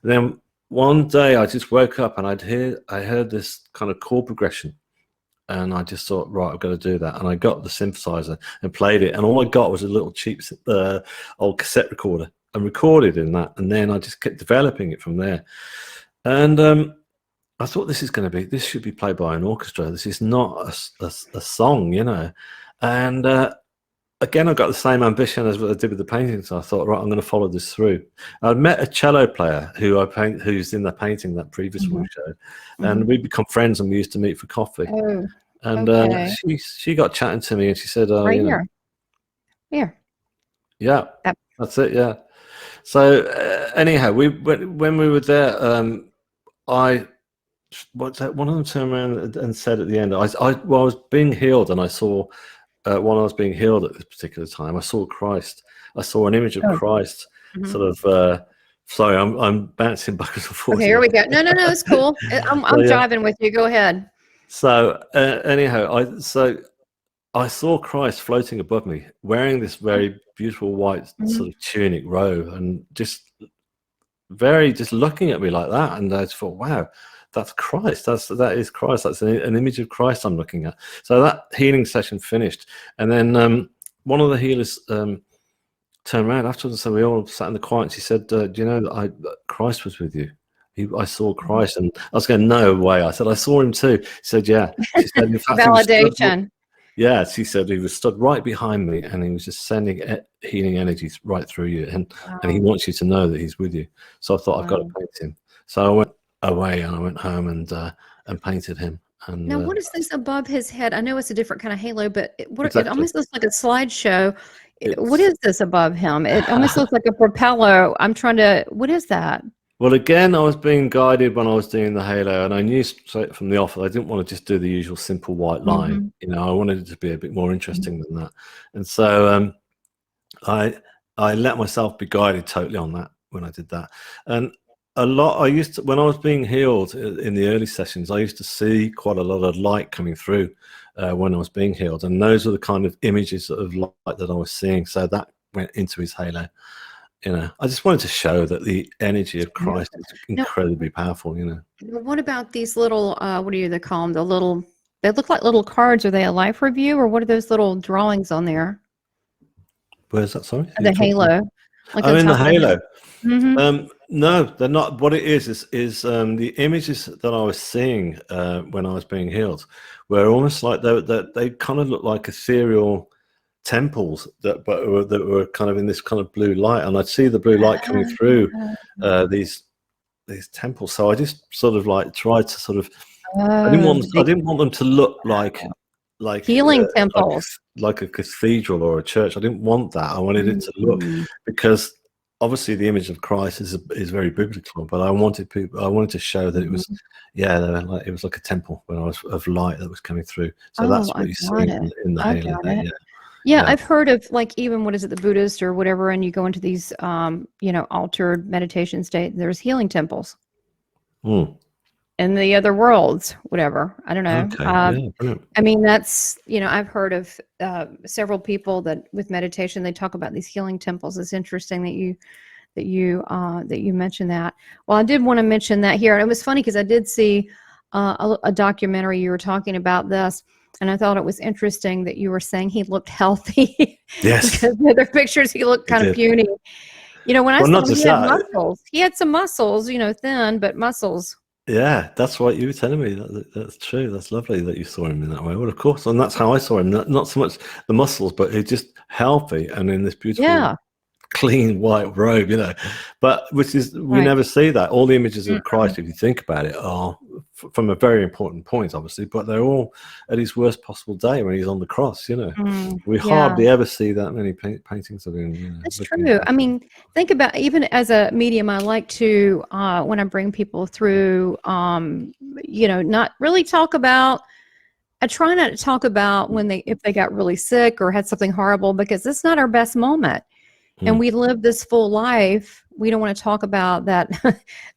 And then one day I just woke up and I heard this kind of chord progression, and I just thought, right, I've got to do that. And I got the synthesizer and played it, and all I got was a little cheap old cassette recorder, and recorded in that. And then I just kept developing it from there. And I thought, this should be played by an orchestra. This is not a song, you know. And again, I got the same ambition as what I did with the painting. So I thought, right, I'm going to follow this through. I met a cello player who's in the painting that previous one showed, and we become friends, and we used to meet for coffee. Oh, and okay. she got chatting to me, and she said, Right you know, here. yeah, Yep. that's it, yeah. So anyhow, when we were there, one of them turned around and said at the end, I was being healed, and I saw while I was being healed at this particular time, I saw Christ. I saw an image of Christ, sort of. Sorry, I'm bouncing back and forth. Okay, here we go. No, it's cool. I'm jiving with you. Go ahead. So anyhow, I saw Christ floating above me, wearing this very beautiful white sort of tunic robe, and just looking at me like that. And I just thought, wow, that's Christ. That is Christ. That's an image of Christ I'm looking at. So that healing session finished, and then one of the healers turned around afterwards, and so we all sat in the quiet. And she said, "Do you know that Christ was with you? I saw Christ." And I was going, "No way." I said, "I saw him too." She said, "Yeah." She said, "In fact, validation." Yeah, she said he was stood right behind me, and he was just sending healing energies right through you, and he wants you to know that he's with you. So I thought, I've got to paint him. So I went away, and I went home and painted him. And now, what is this above his head? I know it's a different kind of halo, but it Exactly. almost looks like a slideshow. What is this above him? It almost looks like a propeller. What is that? Well, again, I was being guided when I was doing the halo, and I knew straight from the off that I didn't want to just do the usual simple white line. You know, I wanted it to be a bit more interesting than that. And so I let myself be guided totally on that when I did that. And when I was being healed in the early sessions, I used to see quite a lot of light coming through when I was being healed. And those were the kind of images of light that I was seeing. So that went into his halo. You know, I just wanted to show that the energy of Christ is incredibly powerful, you know. What about these little, what do they call them? They look like little cards. Are they a life review, or what are those little drawings on there? Where's that, sorry? The halo. Like in the halo. No, they're not. What it is the images that I was seeing when I was being healed were almost like they kind of look like ethereal temples that were kind of in this kind of blue light, and I'd see the blue light coming through these temples. So I just sort of like tried to sort of I didn't want them to look like healing temples, like a cathedral or a church. I didn't want that. I wanted it to look, because obviously the image of Christ is very biblical, but I wanted to show that it was it was like a temple when I was of light that was coming through. So that's what you see in the halo there. Yeah, I've heard of, like, even what is it, the Buddhist or whatever, and you go into these altered meditation state, there's healing temples in the other worlds, whatever. I don't know. Okay. I mean, that's, I've heard of several people that with meditation they talk about these healing temples. It's interesting that you mentioned that. Well, I did want to mention that here. And it was funny because I did see a documentary. You were talking about this, and I thought it was interesting that you were saying he looked healthy. Yes. Because in other pictures he looked kind of puny. When I saw him, he had muscles. He had some muscles, thin, but muscles. Yeah, that's what you were telling me. That's true. That's lovely that you saw him in that way. Well, of course, and that's how I saw him. Not so much the muscles, but he's just healthy and in this beautiful clean white robe, you know. But which is, we Right. never see that. All the images of Christ, if you think about it, are from a very important point, obviously, but they're all at his worst possible day when he's on the cross, you know. We Yeah. hardly ever see that many paintings of him, you know. That's true. I mean, think about, even as a medium, I like to, when I bring people through, you know, not really talk about, I try not to talk about when if they got really sick or had something horrible, because it's not our best moment. And we live this full life. We don't want to talk about that,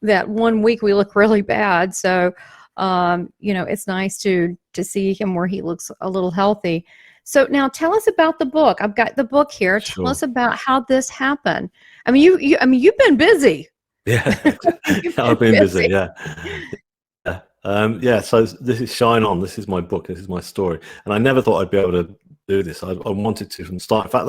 that 1 week we look really bad. So, you know, it's nice to see him where he looks a little healthy. So now tell us about the book. I've got the book here. Sure. Tell us about how this happened. I mean, you've been busy. Yeah, I've been busy. Yeah. Yeah, so this is Shine On. This is my book. This is my story. And I never thought I'd be able to do this. I wanted to from the start. In fact,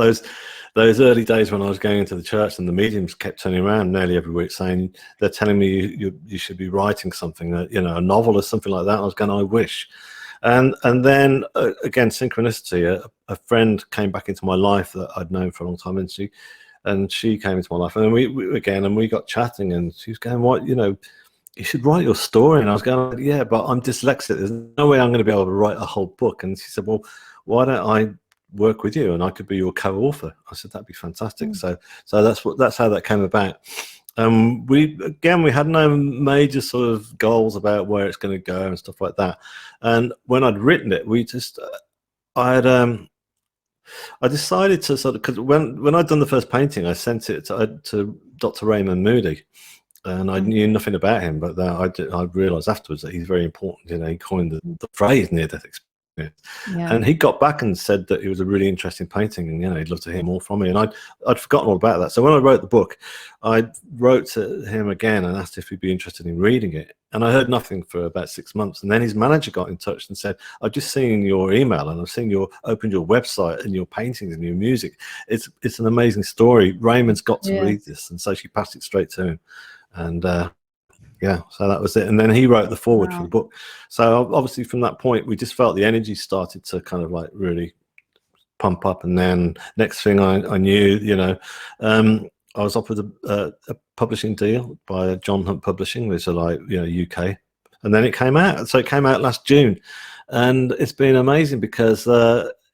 those early days when I was going into the church and the mediums kept turning around nearly every week saying, they're telling me you should be writing something, you know, a novel or something like that. And I was going, I wish. And then again, synchronicity, a friend came back into my life that I'd known for a long time, and she came into my life, and then we got chatting, and she was going, what, you know, you should write your story. And I was going, yeah, but I'm dyslexic. There's no way I'm going to be able to write a whole book. And she said, well, why don't I work with you and I could be your co-author? I said, that'd be fantastic. So that's how that came about. We had no major sort of goals about where it's going to go and stuff like that. And when I'd written it, I decided to sort of, because when I'd done the first painting, I sent it to Dr. Raymond Moody. And I knew nothing about him, but I realised afterwards that he's very important. You know, he coined the phrase near-death experience. Yeah. And he got back and said that it was a really interesting painting, and you know, he'd love to hear more from me. And I'd forgotten all about that. So when I wrote the book, I wrote to him again and asked if he'd be interested in reading it. And I heard nothing for about 6 months. And then his manager got in touch and said, I've just seen your email and I've seen opened your website and your paintings and your music. It's an amazing story. Raymond's got to read this. And so she passed it straight to him. And yeah, so that was it. And then he wrote the foreword for the book. So obviously from that point, we just felt the energy started to kind of like really pump up. And then next thing I knew, you know, I was offered a publishing deal by John Hunt Publishing, which are like, you know, UK. And then it came out. So it came out last June. And it's been amazing because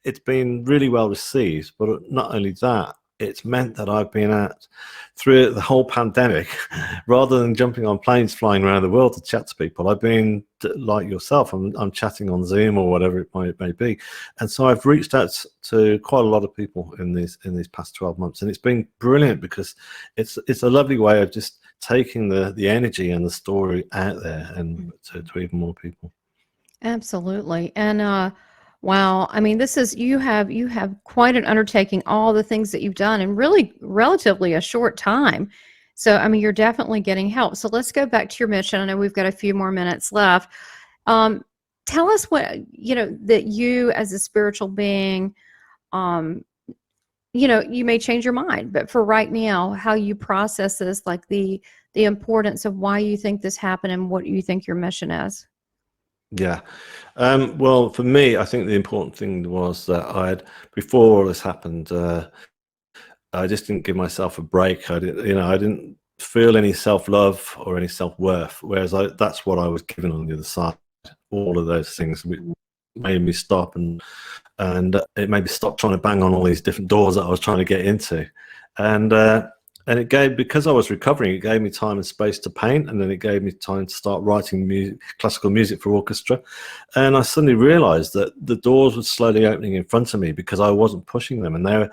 it's been really well received. But not only that, it's meant that I've been through the whole pandemic, rather than jumping on planes flying around the world to chat to people, I've been like yourself. I'm chatting on Zoom or whatever it may be, and so I've reached out to quite a lot of people in these past 12 months, and it's been brilliant because it's a lovely way of just taking the energy and the story out there and to even more people. Absolutely. And wow, I mean, this is, you have quite an undertaking, all the things that you've done in really relatively a short time. So, I mean, you're definitely getting help. So let's go back to your mission. I know we've got a few more minutes left. Tell us what, you know, that you as a spiritual being, you know, you may change your mind, but for right now, how you process this, like the importance of why you think this happened and what you think your mission is. Yeah. Well, for me, I think the important thing was that before all this happened, I just didn't give myself a break. I didn't feel any self-love or any self-worth, whereas that's what I was given on the other side. All of those things made me stop, and it made me stop trying to bang on all these different doors that I was trying to get into. And it because I was recovering, it gave me time and space to paint, and then it gave me time to start writing classical music for orchestra. And I suddenly realized that the doors were slowly opening in front of me because I wasn't pushing them. And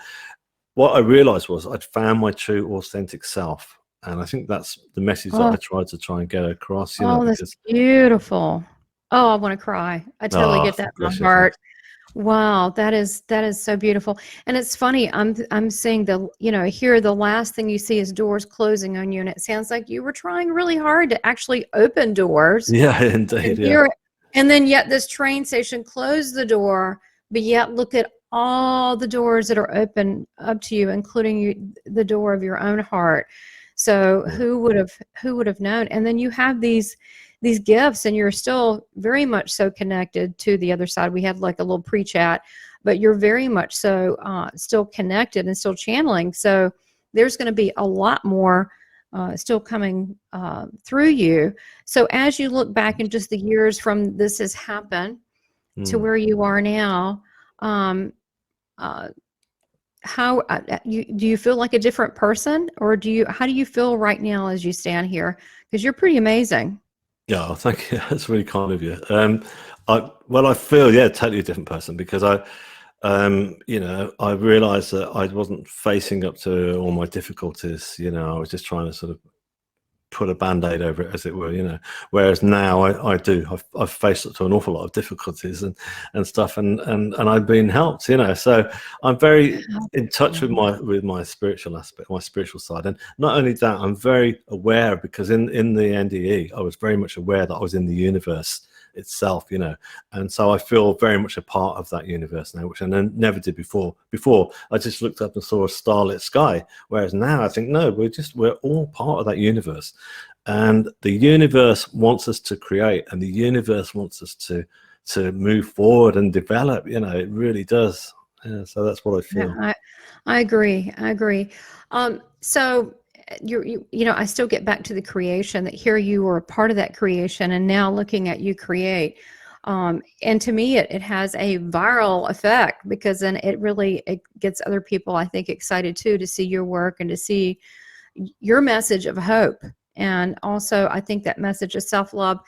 what I realized was I'd found my true authentic self. And I think that's the message that I tried to get across. You know, that's beautiful. Oh, I want to cry. I totally get that in my heart. Wow, that is so beautiful. And it's funny, I'm seeing here the last thing you see is doors closing on you, and it sounds like you were trying really hard to actually open doors. Yeah, indeed. And then yet this train station closed the door, but yet look at all the doors that are open up to you, including the door of your own heart. So who would have known? And then you have these gifts, and you're still very much so connected to the other side. We had like a little pre-chat, but you're very much so still connected and still channeling. So there's going to be a lot more still coming through you. So as you look back in just the years from this has happened to where you are now, how do you feel like a different person, or how do you feel right now as you stand here? Because you're pretty amazing. Yeah, well, thank you. That's really kind of you. I feel, yeah, totally a different person, because I realized that I wasn't facing up to all my difficulties. I was just trying to sort of put a band-aid over it, as it were. Whereas now I've faced up to an awful lot of difficulties and stuff, and I've been helped. So I'm very in touch with my spiritual aspect, my spiritual side. And not only that, I'm very aware, because in the NDE I was very much aware that I was in the universe itself, and so I feel very much a part of that universe now, which I never did before. I just looked up and saw a starlit sky, whereas now I think, no, we're all part of that universe, and the universe wants us to create, and the universe wants us to move forward and develop. It really does. So that's what I feel. Yeah, I agree. So I still get back to the creation, that here you were a part of that creation, and now looking at you create. And to me, it has a viral effect, because then it gets other people, I think, excited too, to see your work and to see your message of hope. And also, I think that message of self-love,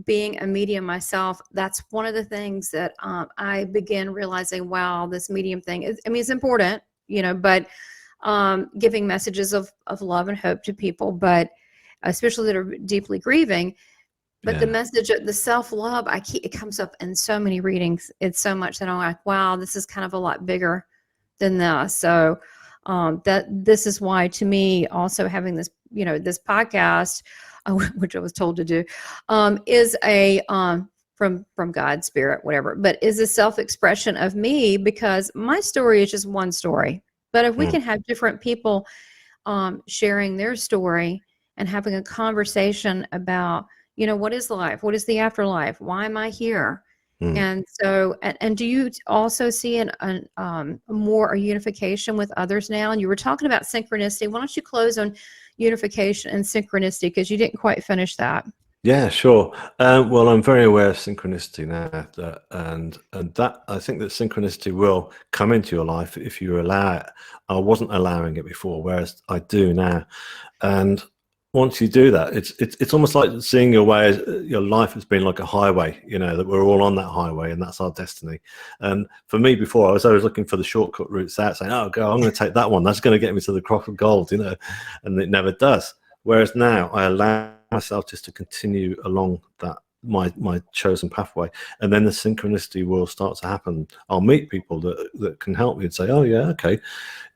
being a medium myself, that's one of the things that I began realizing, wow, this medium thing is, it's important, but giving messages of love and hope to people, but especially that are deeply grieving. But the message of the self-love, it comes up in so many readings. It's so much that I'm like, wow, this is kind of a lot bigger than this. So this is why, to me, also having this, this podcast, which I was told to do, is a from God's spirit, whatever, but is a self-expression of me, because my story is just one story. But if we can have different people sharing their story and having a conversation about, what is life? What is the afterlife? Why am I here? And so, and do you also see more a unification with others now? And you were talking about synchronicity. Why don't you close on unification and synchronicity, because you didn't quite finish that. Yeah, sure. Well, I'm very aware of synchronicity now, and that I think that synchronicity will come into your life if you allow it. I wasn't allowing it before, whereas I do now. And once you do that, it's almost like seeing your way as your life has been like a highway. That we're all on that highway, and that's our destiny. And for me, before, I was always looking for the shortcut routes out, saying, "Oh, I'm going to take that one. That's going to get me to the crop of gold," and it never does. Whereas now, I allow myself just to continue along that my chosen pathway, and then the synchronicity will start to happen. I'll meet people that can help me and say, "Oh yeah, okay,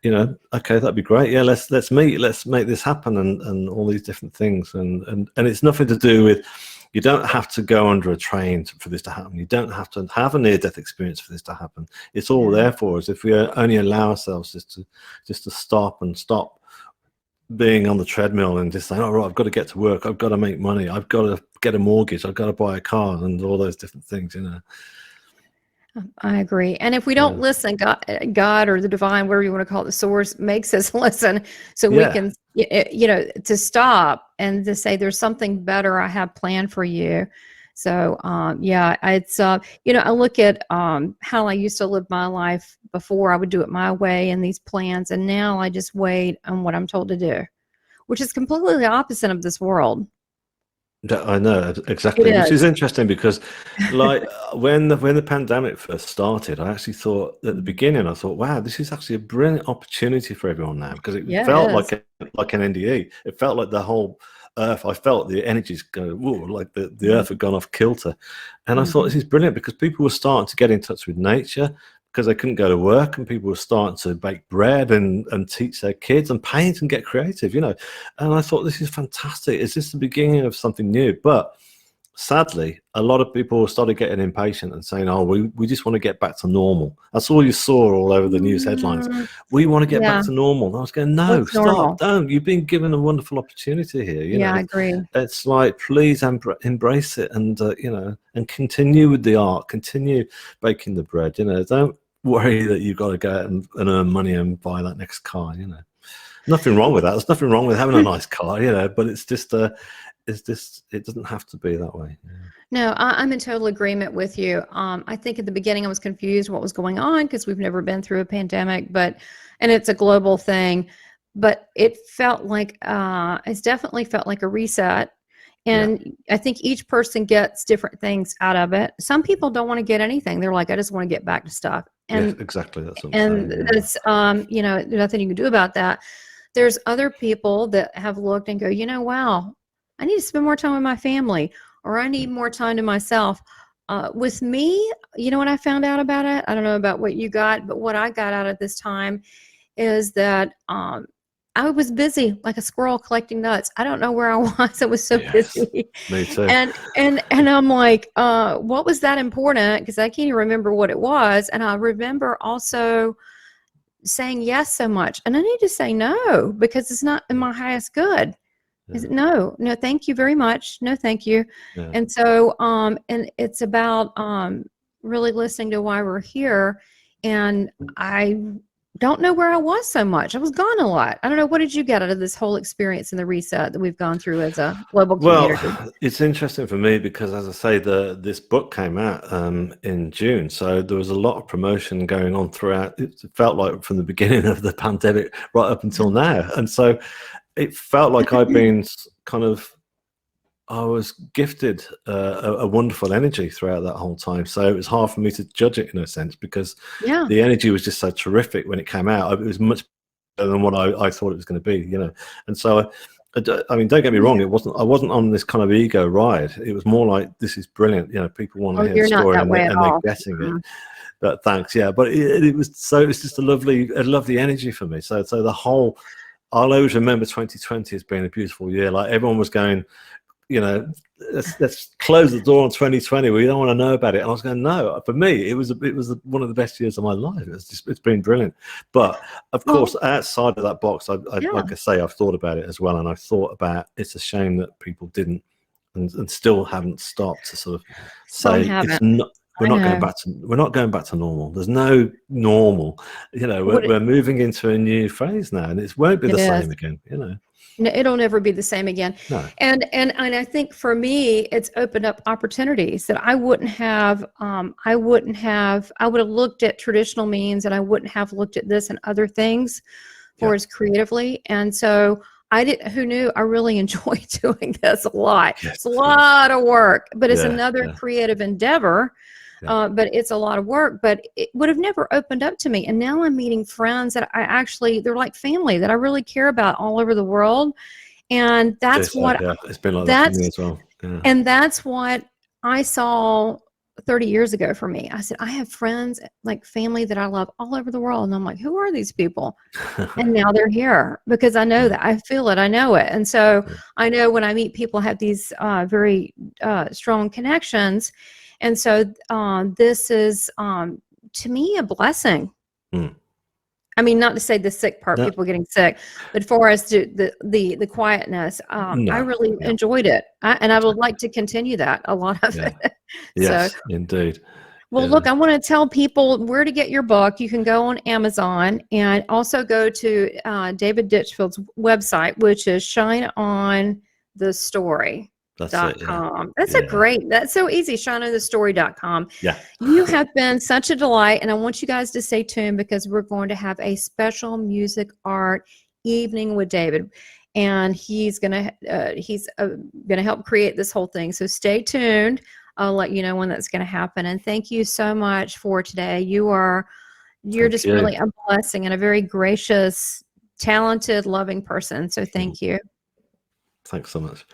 okay, that'd be great. Yeah, let's meet, let's make this happen," and all these different things. And it's nothing to do with, you don't have to go under a train for this to happen. You don't have to have a near-death experience for this to happen. It's all there for us if we only allow ourselves just to stop being on the treadmill and just saying, "Oh, right, I've got to get to work. I've got to make money. I've got to get a mortgage. I've got to buy a car," and all those different things, I agree. And if we don't listen, God or the divine, whatever you want to call it, the source, makes us listen, so we can, to stop and to say, there's something better I have planned for you. So, it's, I look at how I used to live my life before. I would do it my way and these plans, and now I just wait on what I'm told to do, which is completely the opposite of this world. I know exactly, which is interesting, because like when the pandemic first started, I actually thought at the beginning, I thought, wow, this is actually a brilliant opportunity for everyone now, because it felt like an NDE. It felt like the whole earth, I felt the energies going, whoa, like the earth had gone off kilter. And I thought, this is brilliant, because people were starting to get in touch with nature, because they couldn't go to work, and people were starting to bake bread and teach their kids and paint and get creative, And I thought, this is fantastic. Is this the beginning of something new? But sadly, a lot of people started getting impatient and saying, "Oh, we just want to get back to normal." That's all you saw all over the news headlines. We want to get back to normal. And I was going, no, What's stop, normal? don't. You've been given a wonderful opportunity here. I agree. It's like, please embrace it, and and continue with the art, continue baking the bread. Don't worry that you've got to go out and earn money and buy that next car. Nothing wrong with that. There's nothing wrong with having a nice car, you know, but it's just it doesn't have to be that way. Yeah. No, I'm in total agreement with you. I think at the beginning I was confused what was going on because we've never been through a pandemic, and it's a global thing, but it felt like, it's definitely felt like a reset. And I think each person gets different things out of it. Some people don't want to get anything. They're like, I just want to get back to stuff. And yes, exactly. That's what I'm saying. that's, you know, there's nothing you can do about that. There's other people that have looked and go, you know, wow, I need to spend more time with my family, or I need more time to myself. With me, you know what I found out about it? I don't know about what you got, but what I got out of this time is that I was busy like a squirrel collecting nuts. I don't know where I was. I was so busy. Me too. And I'm like, what was that important? Because I can't even remember what it was. And I remember also saying yes so much. And I need to say no because it's not in my highest good. Is it, no, thank you very much. No, thank you. Yeah. And so, and it's about really listening to why we're here. And I don't know where I was so much. I was gone a lot. I don't know. What did you get out of this whole experience and the reset that we've gone through as a global community? Well, it's interesting for me because, as I say, this book came out in June. So there was a lot of promotion going on throughout. It felt like from the beginning of the pandemic right up until now. And so it felt like I've been I was gifted a wonderful energy throughout that whole time. So it was hard for me to judge it in a sense because the energy was just so terrific when it came out. It was much better than what I thought it was going to be, you know. And so, I mean, don't get me wrong. I wasn't on this kind of ego ride. It was more like, this is brilliant. You know, people want to hear the story and they're getting it. But thanks. Yeah. But it was just a lovely energy for me. So the whole, I'll always remember 2020 as being a beautiful year. Like everyone was going, you know, let's close the door on 2020. We don't want to know about it. And I was going, no. For me, it was one of the best years of my life. It's been brilliant. But of course, outside of that box, like I say, I've thought about it as well, and I've thought about it's a shame that people didn't and still haven't stopped to sort of say it's not. We're not going back to normal. There's no normal. You know, we're moving into a new phase now, and it won't be the same again. You know. No, it'll never be the same again. No. And I think for me, it's opened up opportunities that I wouldn't have. I would have looked at traditional means, and I wouldn't have looked at this and other things for as creatively. And so who knew I really enjoy doing this a lot. Yes. It's a lot of work, but it's another creative endeavor. But it's a lot of work, but it would have never opened up to me. And now I'm meeting friends that they're like family that I really care about all over the world. And that's it's been like that for me as well. Yeah. And that's what I saw 30 years ago for me. I said, I have friends, like family that I love all over the world. And I'm like, who are these people? And now they're here because I know that. I feel it. I know it. And so I know when I meet people, I have these very strong connections. And so this is, to me, a blessing. I mean, not to say the sick part, people getting sick, but for us to the quietness, I really enjoyed it. And I would like to continue that, a lot of it. Yes, indeed. Well, look, I want to tell people where to get your book. You can go on Amazon and also go to David Ditchfield's website, which is shineonthestory.com. That's so easy. shineonthestory.com. Yeah. You have been such a delight, and I want you guys to stay tuned because we're going to have a special music art evening with David, and he's gonna help create this whole thing. So stay tuned. I'll let you know when that's going to happen. And thank you so much for today. You're just really a blessing and a very gracious, talented, loving person. So thank you. Thanks so much.